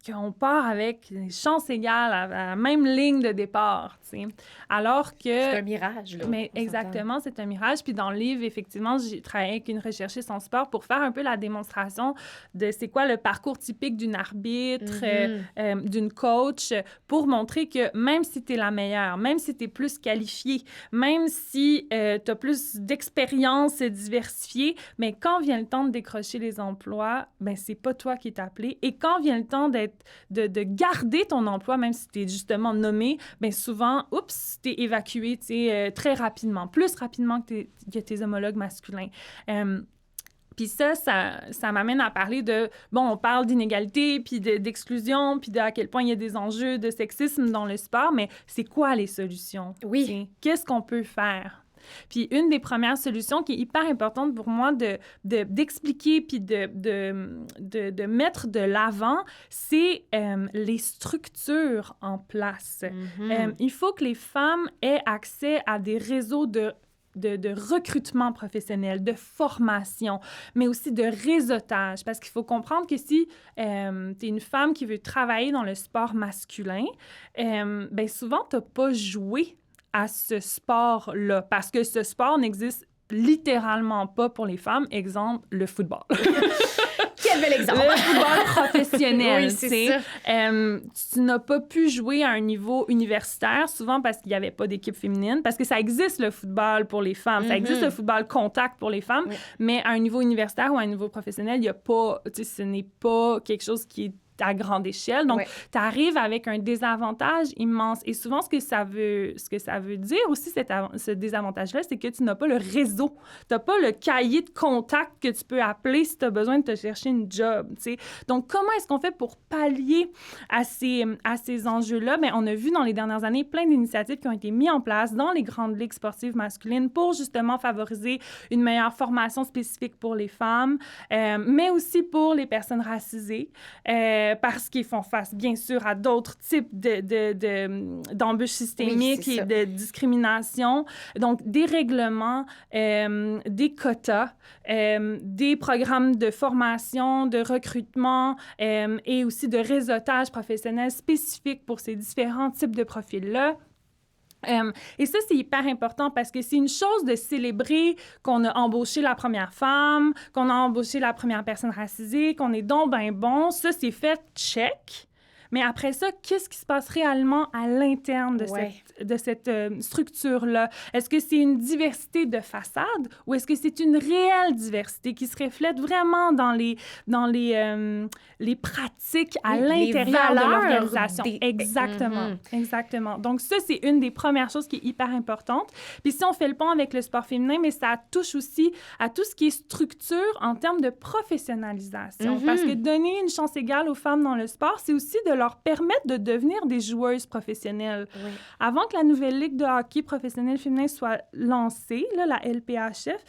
B: Qu'on part avec des chances égales à la même ligne de départ, tu sais. Alors que...
A: C'est un mirage, là.
B: Mais exactement, c'est un mirage. Puis dans le livre, effectivement, j'ai travaillé avec une recherchiste en sport pour faire un peu la démonstration de c'est quoi le parcours typique d'une arbitre, d'une coach, pour montrer que même si tu es la meilleure, même si tu es plus qualifiée, même si tu as plus d'expérience diversifiée, mais quand vient le temps de décrocher les emplois, ben c'est pas toi qui es appelé. Et quand vient le temps de garder ton emploi, même si tu es justement nommé, bien souvent, tu es évacué très rapidement, plus rapidement que tes homologues masculins. Puis ça m'amène à parler de... Bon, on parle d'inégalité, puis d'exclusion, puis à quel point il y a des enjeux de sexisme dans le sport, mais c'est quoi les solutions?
A: Oui.
B: T'sais? Qu'est-ce qu'on peut faire? Puis une des premières solutions qui est hyper importante pour moi d'expliquer puis de mettre de l'avant, c'est les structures en place. Il faut que les femmes aient accès à des réseaux de recrutement professionnel, de formation, mais aussi de réseautage. Parce qu'il faut comprendre que si tu es une femme qui veut travailler dans le sport masculin, bien souvent, tu n'as pas joué à ce sport-là, parce que ce sport n'existe littéralement pas pour les femmes. Exemple, le football.
A: Quel bel exemple!
B: Le football professionnel,
A: oui, c'est ça.
B: Tu n'as pas pu jouer à un niveau universitaire, souvent parce qu'il n'y avait pas d'équipe féminine, parce que ça existe le football pour les femmes, ça existe le football contact pour les femmes, mais à un niveau universitaire ou à un niveau professionnel, il n'y a pas, ce n'est pas quelque chose qui est à grande échelle. Donc, tu arrives avec un désavantage immense. Et souvent, ce que ça veut dire aussi, ce désavantage-là, c'est que tu n'as pas le réseau. Tu n'as pas le cahier de contact que tu peux appeler si tu as besoin de te chercher une job, tu sais. Donc, comment est-ce qu'on fait pour pallier à ces enjeux-là? Bien, on a vu dans les dernières années plein d'initiatives qui ont été mises en place dans les grandes ligues sportives masculines pour justement favoriser une meilleure formation spécifique pour les femmes, mais aussi pour les personnes racisées. parce qu'ils font face, bien sûr, à d'autres types d'embûches systémiques et de discrimination. Donc, des règlements, des quotas, des programmes de formation, de recrutement et aussi de réseautage professionnel spécifique pour ces différents types de profils-là. Et ça, c'est hyper important parce que c'est une chose de célébrer qu'on a embauché la première femme, qu'on a embauché la première personne racisée, qu'on est donc ben bon. Ça, c'est fait, check. Mais après ça, qu'est-ce qui se passe réellement à l'interne de cette structure-là? Est-ce que c'est une diversité de façade ou est-ce que c'est une réelle diversité qui se reflète vraiment dans les pratiques à l'intérieur de l'organisation? Exactement, exactement. Donc ça, c'est une des premières choses qui est hyper importante. Puis si on fait le pont avec le sport féminin, mais ça touche aussi à tout ce qui est structure en termes de professionnalisation. Parce que donner une chance égale aux femmes dans le sport, c'est aussi de leur permettre de devenir des joueuses professionnelles. Oui. Avant que la nouvelle ligue de hockey professionnel féminin soit lancée, là, la LPHF,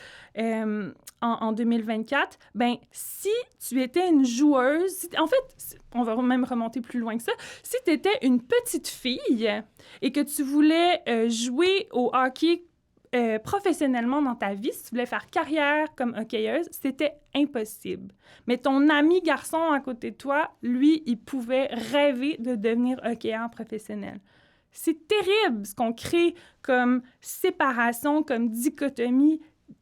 B: en 2024, ben si tu étais une joueuse, en fait, on va même remonter plus loin que ça, si tu étais une petite fille et que tu voulais jouer au hockey professionnellement dans ta vie, si tu voulais faire carrière comme hockeyeuse, c'était impossible. Mais ton ami garçon à côté de toi, lui, il pouvait rêver de devenir hockeyeur professionnel. C'est terrible ce qu'on crée comme séparation, comme dichotomie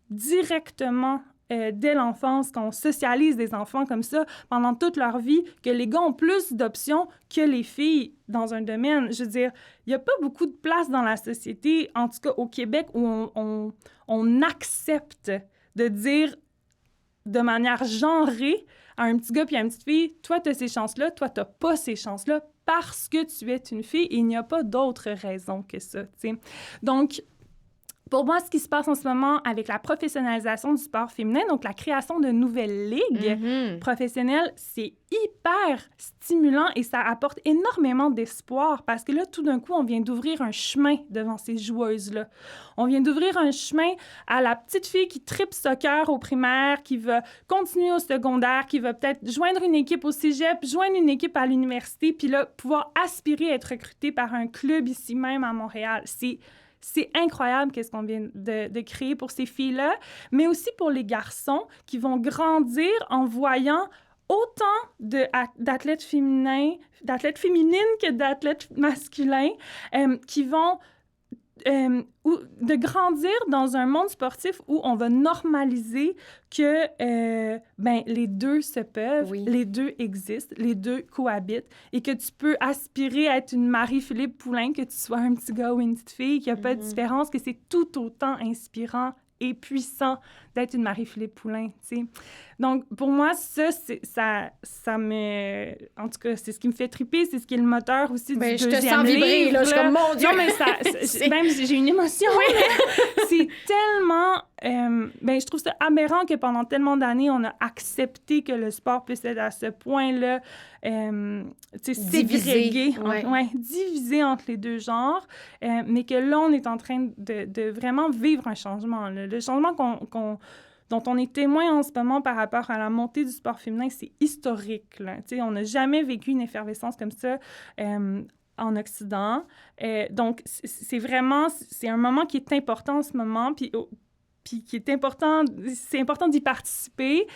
B: directement dès l'enfance, qu'on socialise des enfants comme ça pendant toute leur vie, que les gars ont plus d'options que les filles dans un domaine. Je veux dire, il n'y a pas beaucoup de place dans la société, en tout cas au Québec, où on accepte de dire de manière genrée à un petit gars puis à une petite fille, toi, tu as ces chances-là, toi, tu n'as pas ces chances-là parce que tu es une fille et il n'y a pas d'autre raison que ça, tu sais. Donc, pour moi, ce qui se passe en ce moment avec la professionnalisation du sport féminin, donc la création de nouvelles ligues professionnelles, c'est hyper stimulant et ça apporte énormément d'espoir parce que là, tout d'un coup, on vient d'ouvrir un chemin devant ces joueuses-là. On vient d'ouvrir un chemin à la petite fille qui tripe soccer au primaire, qui va continuer au secondaire, qui va peut-être joindre une équipe au cégep, joindre une équipe à l'université, puis là, pouvoir aspirer à être recrutée par un club ici même à Montréal. C'est incroyable qu'est-ce qu'on vient de créer pour ces filles-là, mais aussi pour les garçons qui vont grandir en voyant autant d'athlètes féminines que d'athlètes masculins qui vont de grandir dans un monde sportif où on va normaliser que les deux se peuvent, les deux existent, les deux cohabitent et que tu peux aspirer à être une Marie-Philippe Poulin, que tu sois un petit gars ou une petite fille, qu'il n'y a pas de différence, que c'est tout autant inspirant et puissant d'être une Marie-Philippe Poulin, tu sais. Donc, pour moi, ça me... En tout cas, c'est ce qui me fait triper, c'est ce qui est le moteur aussi du deuxième livre. Je te sens vibrer, là. Je suis comme, mon Dieu! Non, mais même j'ai une émotion. C'est tellement... je trouve ça aberrant que pendant tellement d'années, on a accepté que le sport puisse être à ce point-là, ségrégué. Divisé entre les deux genres, mais que là, on est en train de vraiment vivre un changement, là. Le changement dont on est témoin en ce moment par rapport à la montée du sport féminin, c'est historique, là. Tu sais, on n'a jamais vécu une effervescence comme ça en Occident. Donc, c'est un moment qui est important en ce moment, puis qui est important, c'est important d'y participer.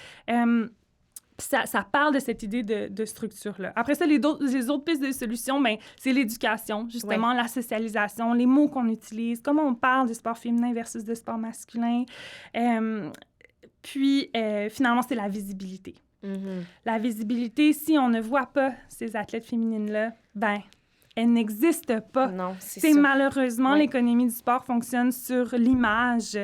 B: Ça parle de cette idée de structure-là. Après ça, les autres pistes de solutions, c'est l'éducation, justement, la socialisation, les mots qu'on utilise, comment on parle du sport féminin versus du sport masculin. Puis, finalement, c'est la visibilité. La visibilité, si on ne voit pas ces athlètes féminines-là, elles n'existent pas. Non, c'est ça. Malheureusement, l'économie du sport fonctionne sur l'image.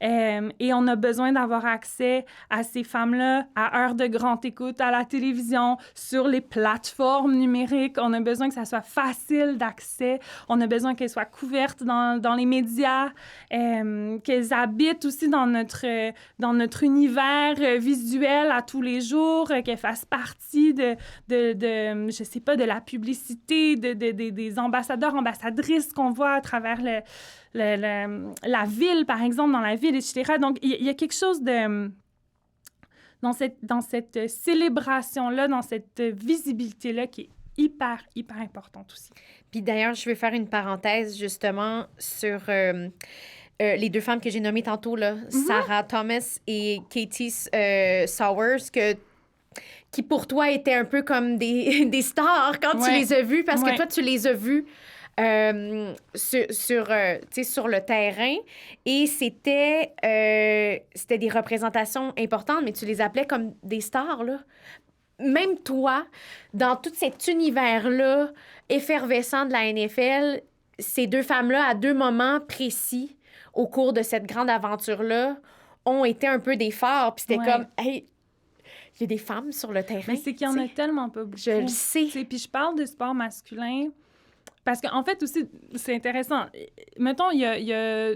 B: Et on a besoin d'avoir accès à ces femmes-là à heure de grande écoute, à la télévision, sur les plateformes numériques. On a besoin que ça soit facile d'accès. On a besoin qu'elles soient couvertes dans les médias, qu'elles habitent aussi dans notre univers visuel à tous les jours, qu'elles fassent partie de je sais pas, de la publicité, des ambassadeurs, ambassadrices qu'on voit à travers la ville, par exemple, dans la ville, etc. Donc, il y a quelque chose de dans cette célébration-là, dans cette visibilité-là qui est hyper, hyper importante aussi.
A: Puis d'ailleurs, je vais faire une parenthèse justement sur les deux femmes que j'ai nommées tantôt, là, Sarah Thomas et Katie Sowers, qui pour toi étaient un peu comme des stars quand tu les as vues, parce que toi, tu les as vues sur le terrain. Et c'était des représentations importantes, mais tu les appelais comme des stars, là. Même toi, dans tout cet univers-là effervescent de la NFL, ces deux femmes-là, à deux moments précis au cours de cette grande aventure-là, ont été un peu des phares. Puis c'était comme, hey, il y a des femmes sur le terrain.
B: Mais c'est qu'il y en a tellement pas beaucoup.
A: Je le sais.
B: Puis je parle de sport masculin parce qu'en fait aussi, c'est intéressant. Mettons, il y a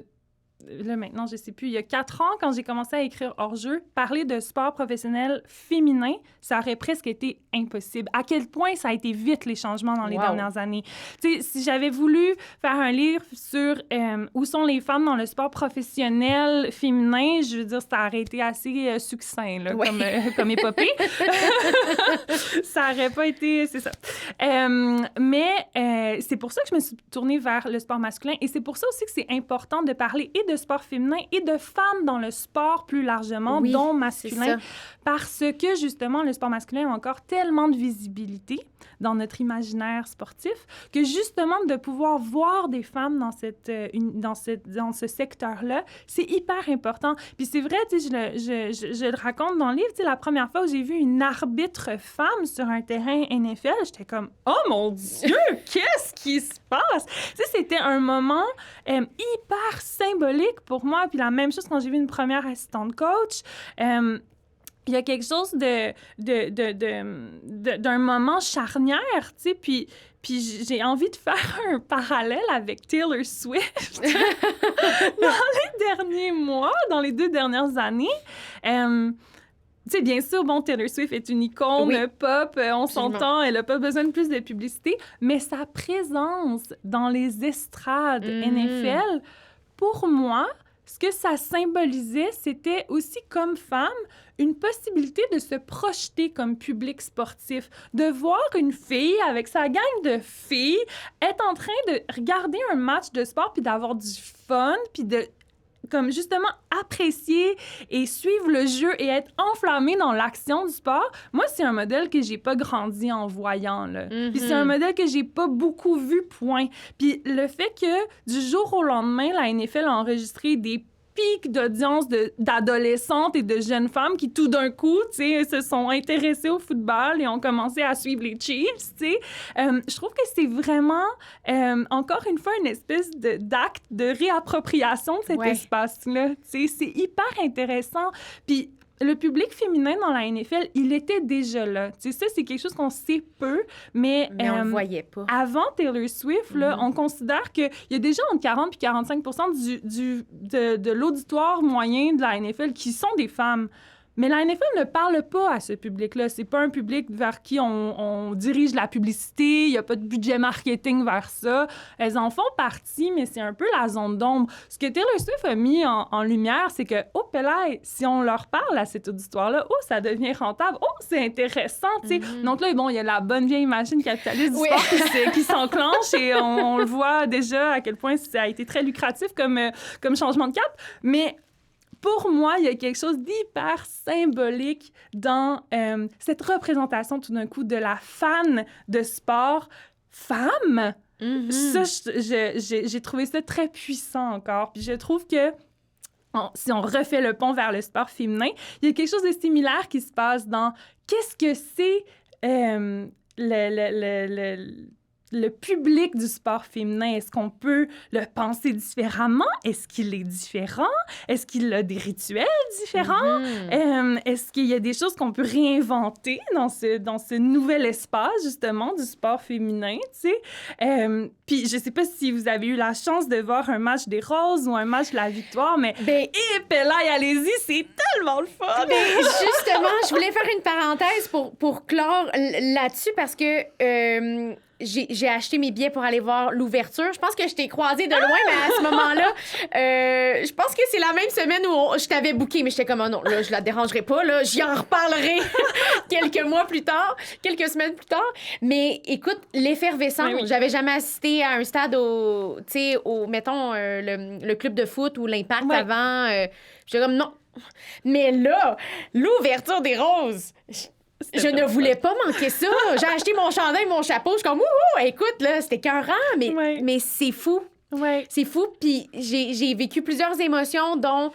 B: là, maintenant, je sais plus, il y a 4 ans, quand j'ai commencé à écrire hors-jeu, parler de sport professionnel féminin, ça aurait presque été impossible. À quel point ça a été vite, les changements dans les dernières années. Tu sais, si j'avais voulu faire un livre sur où sont les femmes dans le sport professionnel féminin, je veux dire, ça aurait été assez succinct, là, comme épopée. Ça aurait pas été... C'est ça. Mais c'est pour ça que je me suis tournée vers le sport masculin et c'est pour ça aussi que c'est important de parler et de sport féminin et de femmes dans le sport plus largement, dont masculin, parce que justement, le sport masculin a encore tellement de visibilité dans notre imaginaire sportif que justement, de pouvoir voir des femmes dans ce secteur-là, c'est hyper important. Puis c'est vrai, tu sais, je le raconte dans le livre, tu sais, la première fois où j'ai vu une arbitre femme sur un terrain NFL, j'étais comme « Oh mon Dieu, qu'est-ce qui se passe? » Tu sais, c'était un moment hyper symbolique pour moi. Puis la même chose quand j'ai vu une première assistante coach. Il y a quelque chose d'un moment charnière, tu sais, puis j'ai envie de faire un parallèle avec Taylor Swift dans les derniers mois, dans les 2 dernières années. Tu sais, bien sûr, bon, Taylor Swift est une icône pop, on s'entend, elle n'a pas besoin de plus de publicité, mais sa présence dans les estrades NFL, pour moi, ce que ça symbolisait, c'était aussi comme femme une possibilité de se projeter comme public sportif, de voir une fille avec sa gang de filles être en train de regarder un match de sport puis d'avoir du fun puis de comme justement apprécier et suivre le jeu et être enflammé dans l'action du sport. Moi, c'est un modèle que j'ai pas grandi en voyant, là. Puis c'est un modèle que j'ai pas beaucoup vu, point. Puis le fait que du jour au lendemain, la NFL a enregistré des pic d'audience d'adolescentes et de jeunes femmes qui, tout d'un coup, tu sais, se sont intéressées au football et ont commencé à suivre les Chiefs, tu sais. Je trouve que c'est vraiment, encore une fois, une espèce d'acte de réappropriation de cet espace-là. Tu sais, c'est hyper intéressant. Puis le public féminin dans la NFL, il était déjà là. Tu sais, ça, c'est quelque chose qu'on sait peu, mais
A: on le voyait pas.
B: Avant Taylor Swift, là, on considère qu'il y a déjà entre 40 et 45 % de l'auditoire moyen de la NFL qui sont des femmes. Mais la NFL ne parle pas à ce public-là. C'est pas un public vers qui on dirige la publicité. Il n'y a pas de budget marketing vers ça. Elles en font partie, mais c'est un peu la zone d'ombre. Ce que Taylor Swift a mis en lumière, c'est que, oh, Pelaye, si on leur parle à cette auditoire-là, oh, ça devient rentable. Oh, c'est intéressant, tu sais. Donc là, bon, il y a la bonne vieille machine capitaliste du sport qui s'enclenche et on le voit déjà à quel point ça a été très lucratif comme changement de cap. Mais pour moi, il y a quelque chose d'hyper symbolique dans cette représentation, tout d'un coup, de la fan de sport femme. Ça, j'ai trouvé ça très puissant encore. Puis je trouve que si on refait le pont vers le sport féminin, il y a quelque chose de similaire qui se passe dans qu'est-ce que c'est le public du sport féminin. Est-ce qu'on peut le penser différemment? Est-ce qu'il est différent? Est-ce qu'il a des rituels différents? Est-ce qu'il y a des choses qu'on peut réinventer dans ce nouvel espace, justement, du sport féminin, tu sais? Puis je sais pas si vous avez eu la chance de voir un match des Roses ou un match de la Victoire, mais Pelaye, allez-y, c'est tellement le fun!
A: Mais justement, je voulais faire une parenthèse pour clore là-dessus parce que j'ai acheté mes billets pour aller voir l'ouverture. Je pense que je t'ai croisée de loin, mais à ce moment-là, je pense que c'est la même semaine où je t'avais booké, mais j'étais comme, oh non, là, je la dérangerai pas, là, j'y en reparlerai quelques semaines plus tard. Mais écoute, l'effervescence,
B: Oui.
A: j'avais jamais assisté à un stade mettons, le club de foot ou l'Impact avant. J'étais comme, non. Mais là, l'ouverture des Roses... Je ne voulais pas manquer ça. J'ai acheté mon chandail, mon chapeau. Je suis comme, wouhou! Écoute, là, c'était écœurant, mais c'est fou.
B: Ouais.
A: C'est fou. Puis j'ai vécu plusieurs émotions, dont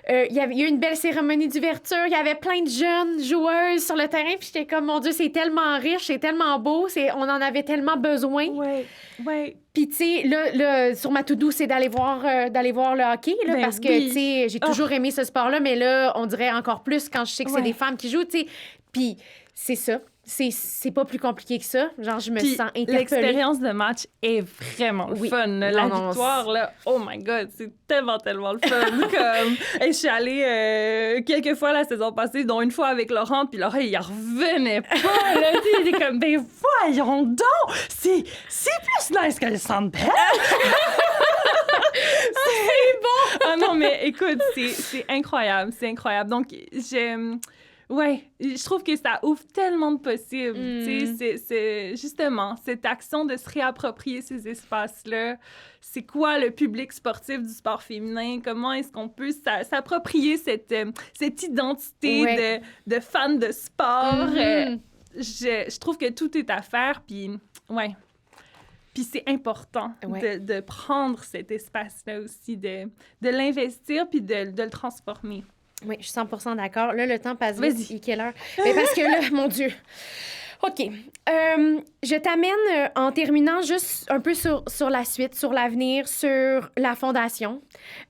A: il y a eu une belle cérémonie d'ouverture. Il y avait plein de jeunes joueuses sur le terrain. Puis j'étais comme, mon Dieu, c'est tellement riche, c'est tellement beau. On en avait tellement besoin.
B: Ouais.
A: Puis, tu sais, là, sur ma to-do, c'est d'aller voir le hockey, là, parce que, tu sais, j'ai toujours aimé ce sport-là, mais là, on dirait encore plus quand je sais que c'est des femmes qui jouent, tu sais. Puis, c'est ça. C'est pas plus compliqué que ça. Genre, je me sens interpellée.
B: L'expérience de match est vraiment le fun. La victoire, là, oh my God, c'est tellement le fun. Comme, et je suis allée quelques fois la saison passée, dont une fois avec Laurent, puis Laurent, il en revenait pas. Là, il était comme, ben voyons donc! C'est plus nice que le Centre Bell! C'est bon! Ah non, mais écoute, c'est incroyable. C'est incroyable. Donc, je trouve que ça ouvre tellement de possibles. Tu sais, c'est justement cette action de se réapproprier ces espaces-là. C'est quoi le public sportif du sport féminin? Comment est-ce qu'on peut s'approprier cette identité de fan de sport? Je trouve que tout est à faire, puis Puis c'est important de prendre cet espace-là aussi, de l'investir puis de le transformer.
A: Oui, je suis 100% d'accord. Là, le temps passe vite. Il est quelle heure? Mais parce que là, mon Dieu. OK. Je t'amène en terminant juste un peu sur la suite, sur l'avenir, sur la fondation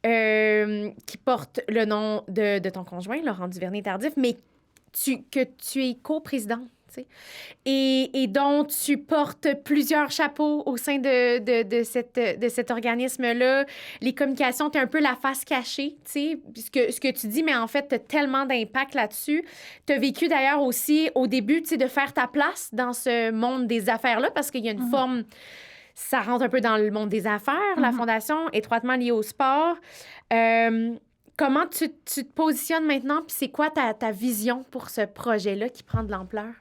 A: qui porte le nom de ton conjoint, Laurent Duvernay-Tardif, mais que tu es coprésidente. Et dont tu portes plusieurs chapeaux au sein de cet organisme-là. Les communications, tu es un peu la face cachée, tu sais, ce que tu dis, mais en fait, tu as tellement d'impact là-dessus. Tu as vécu d'ailleurs aussi, au début, tu sais, de faire ta place dans ce monde des affaires-là, parce qu'il y a une forme... Ça rentre un peu dans le monde des affaires, la fondation, étroitement liée au sport. Comment tu te positionnes maintenant, puis c'est quoi ta vision pour ce projet-là qui prend de l'ampleur?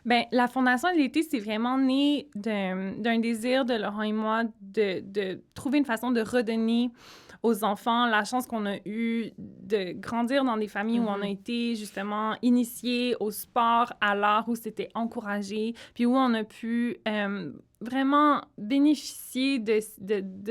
B: Bien, la Fondation de l'été, c'est vraiment né d'un désir de Laurent et moi de trouver une façon de redonner aux enfants la chance qu'on a eue de grandir dans des familles où on a été justement initiés au sport à l'art, où c'était encouragé, puis où on a pu vraiment bénéficier de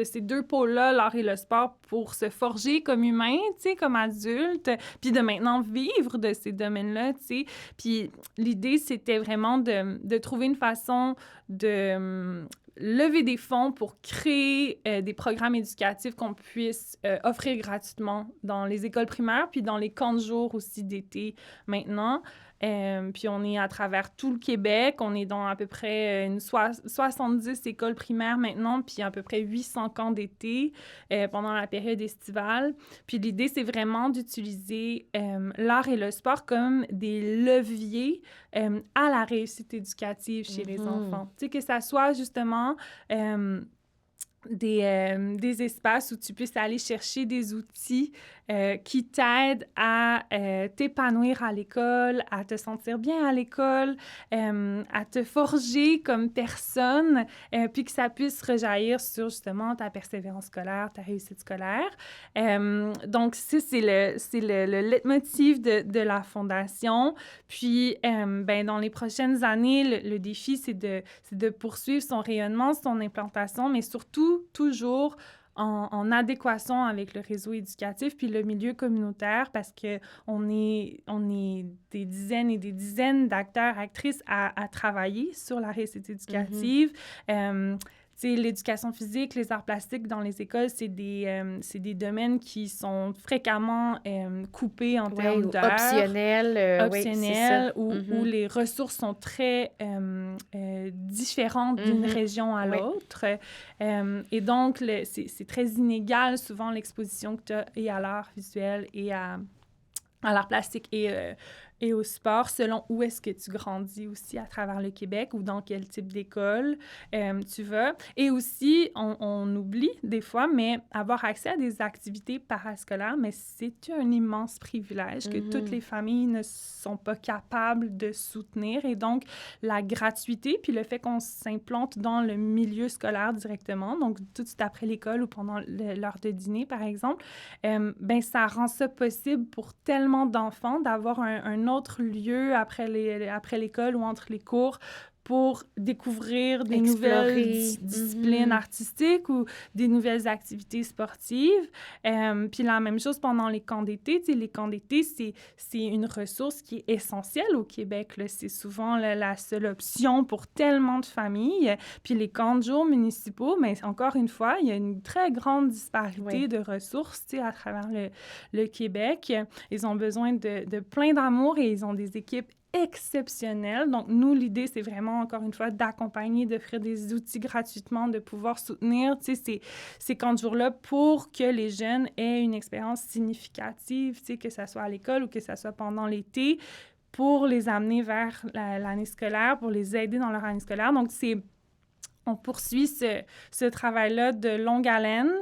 B: ces deux pôles-là, l'art et le sport, pour se forger comme humain, tu sais, comme adulte, puis de maintenant vivre de ces domaines-là, tu sais. Puis l'idée, c'était vraiment de trouver une façon de lever des fonds pour créer des programmes éducatifs qu'on puisse offrir gratuitement dans les écoles primaires, puis dans les camps de jour aussi d'été maintenant. Puis on est à travers tout le Québec. On est dans à peu près 70 écoles primaires maintenant, puis à peu près 800 camps d'été pendant la période estivale. Puis l'idée, c'est vraiment d'utiliser l'art et le sport comme des leviers à la réussite éducative chez les enfants. Tu sais, que ça soit justement... des espaces où tu puisses aller chercher des outils qui t'aident à t'épanouir à l'école, à te sentir bien à l'école, à te forger comme personne, puis que ça puisse rejaillir sur justement ta persévérance scolaire, ta réussite scolaire. Donc, ça, c'est le leitmotiv de la Fondation. Puis, ben, dans les prochaines années, le défi, c'est de poursuivre son rayonnement, son implantation, mais surtout, toujours en adéquation avec le réseau éducatif puis le milieu communautaire, parce qu'on est des dizaines et des dizaines d'acteurs, actrices à travailler sur la réussite éducative. L'éducation physique, les arts plastiques dans les écoles, c'est des domaines qui sont fréquemment coupés en termes d'heures. Optionnels, où les ressources sont très différentes d'une région à l'autre. Et donc, c'est très inégal, souvent, l'exposition que tu as et à l'art visuel et à l'art plastique et et au sport selon où est-ce que tu grandis aussi à travers le Québec ou dans quel type d'école tu vas. Et aussi, on oublie des fois, mais avoir accès à des activités parascolaires, mais c'est un immense privilège que toutes les familles ne sont pas capables de soutenir. Et donc, la gratuité, puis le fait qu'on s'implante dans le milieu scolaire directement, donc tout de suite après l'école ou pendant l'heure de dîner, par exemple, ben ça rend ça possible pour tellement d'enfants d'avoir un autre lieu après l'école ou entre les cours pour découvrir des nouvelles disciplines artistiques ou des nouvelles activités sportives. Puis la même chose pendant les camps d'été. Tu sais, les camps d'été, c'est une ressource qui est essentielle au Québec, là. C'est souvent la seule option pour tellement de familles. Puis les camps de jour municipaux, mais encore une fois, il y a une très grande disparité de ressources, tu sais, à travers le Québec. Ils ont besoin de plein d'amour et ils ont des équipes exceptionnelles. Donc, nous, l'idée, c'est vraiment, encore une fois, d'accompagner, d'offrir des outils gratuitement, de pouvoir soutenir, tu sais, ces camps de jour-là pour que les jeunes aient une expérience significative, tu sais, que ça soit à l'école ou que ça soit pendant l'été, pour les amener vers l'année scolaire, pour les aider dans leur année scolaire. Donc, on poursuit ce travail-là de longue haleine.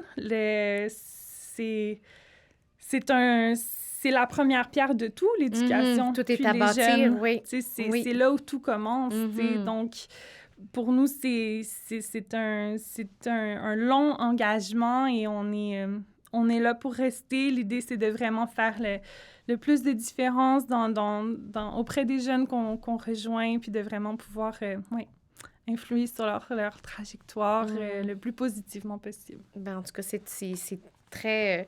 B: C'est la première pierre de tout, l'éducation.
A: Tout est à bâtir, oui.
B: C'est là où tout commence. Donc, pour nous, c'est un long engagement et on est là pour rester. L'idée, c'est de vraiment faire le plus de différence auprès des jeunes qu'on rejoint, puis de vraiment pouvoir influer sur leur trajectoire le plus positivement possible.
A: Ben, en tout cas, c'est très...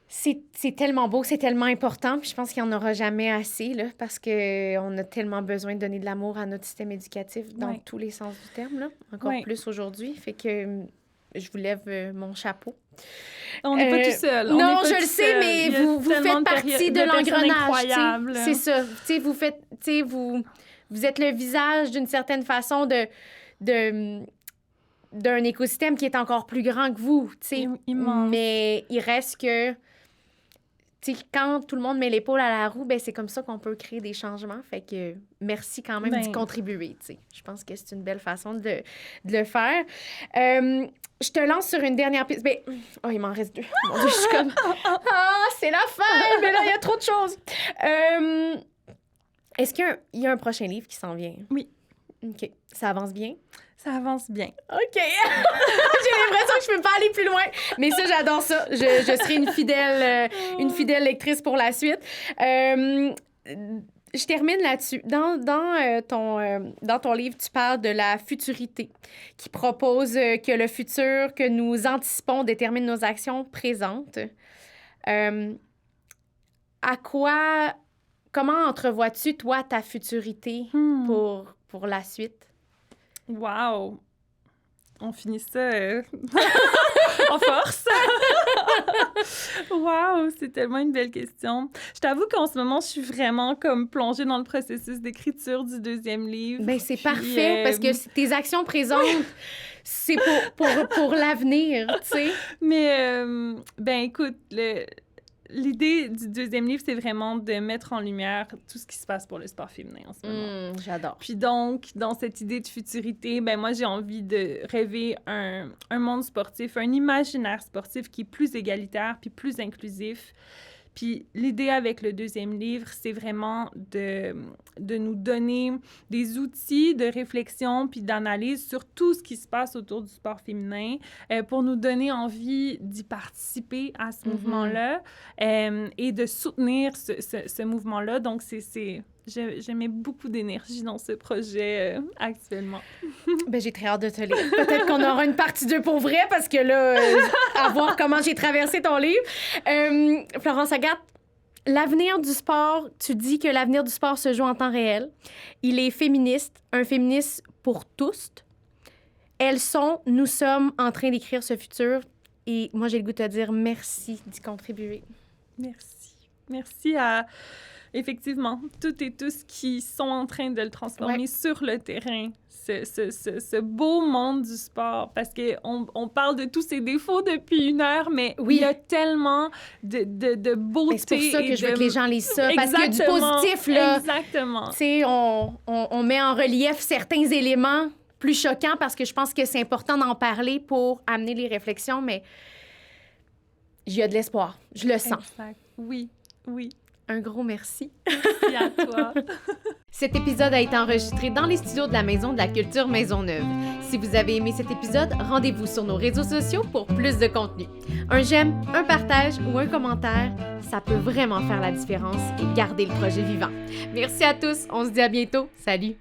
A: C'est tellement beau, c'est tellement important, puis je pense qu'il n'y en aura jamais assez, là, parce qu'on a tellement besoin de donner de l'amour à notre système éducatif dans tous les sens du terme, là, encore plus aujourd'hui. Fait que je vous lève mon chapeau.
B: On n'est pas tout seul.
A: Non, je le sais, mais vous faites partie de l'engrenage. C'est ça. Vous êtes le visage, d'une certaine façon, d'un écosystème qui est encore plus grand que vous, tu sais. Mais il reste que, tu sais, quand tout le monde met l'épaule à la roue, ben c'est comme ça qu'on peut créer des changements. Fait que merci quand même d'y contribuer, tu sais. Je pense que c'est une belle façon de le faire. Je te lance sur une dernière piste. Ben, il m'en reste 2. Mon Dieu, je suis comme... c'est la fin! Mais là, il y a trop de choses. Est-ce qu'il y a un prochain livre qui s'en vient?
B: Oui.
A: OK. Ça avance bien?
B: Ça avance bien.
A: OK. J'ai l'impression que je peux pas aller plus loin. Mais ça, j'adore ça. Je serai une fidèle lectrice pour la suite. Je termine là-dessus. Dans ton livre, tu parles de la futurité, qui propose que le futur que nous anticipons détermine nos actions présentes. Comment entrevois-tu, toi, ta futurité pour la suite?
B: Wow! On finit ça en force. Wow! C'est tellement une belle question. Je t'avoue qu'en ce moment, je suis vraiment comme plongée dans le processus d'écriture du 2e livre.
A: Bien, c'est parfait, parce que tes actions présentes, c'est pour l'avenir, tu sais.
B: Mais, ben écoute, l'idée du 2e livre, c'est vraiment de mettre en lumière tout ce qui se passe pour le sport féminin en ce moment.
A: J'adore.
B: Puis donc, dans cette idée de futurité, ben moi, j'ai envie de rêver un monde sportif, un imaginaire sportif qui est plus égalitaire puis plus inclusif. Puis l'idée avec le 2e livre, c'est vraiment de nous donner des outils de réflexion puis d'analyse sur tout ce qui se passe autour du sport féminin pour nous donner envie d'y participer à ce mouvement-là et de soutenir ce mouvement-là. Donc, je mets beaucoup d'énergie dans ce projet actuellement.
A: Ben, j'ai très hâte de te lire. Peut-être qu'on aura une partie 2 pour vrai, parce que là, à voir comment j'ai traversé ton livre. Florence Agathe, l'avenir du sport, tu dis que l'avenir du sport se joue en temps réel. Il est féministe, un féministe pour tous. Nous sommes en train d'écrire ce futur. Et moi, j'ai le goût de te dire merci d'y contribuer.
B: Merci. Merci à, effectivement, toutes et tous qui sont en train de le transformer sur le terrain, ce beau monde du sport. Parce qu'on parle de tous ses défauts depuis 1 heure, mais il y a tellement de beauté.
A: Ben, c'est pour ça que je veux que les gens lisent ça, parce qu'il y a du positif, là.
B: Exactement.
A: Tu sais, on met en relief certains éléments plus choquants, parce que je pense que c'est important d'en parler pour amener les réflexions, mais il y a de l'espoir. Je le sens.
B: Exact. Oui, oui.
A: Un gros merci.
B: Merci à toi.
A: Cet épisode a été enregistré dans les studios de la Maison de la Culture Maisonneuve. Si vous avez aimé cet épisode, rendez-vous sur nos réseaux sociaux pour plus de contenu. Un j'aime, un partage ou un commentaire, ça peut vraiment faire la différence et garder le projet vivant. Merci à tous, on se dit à bientôt. Salut!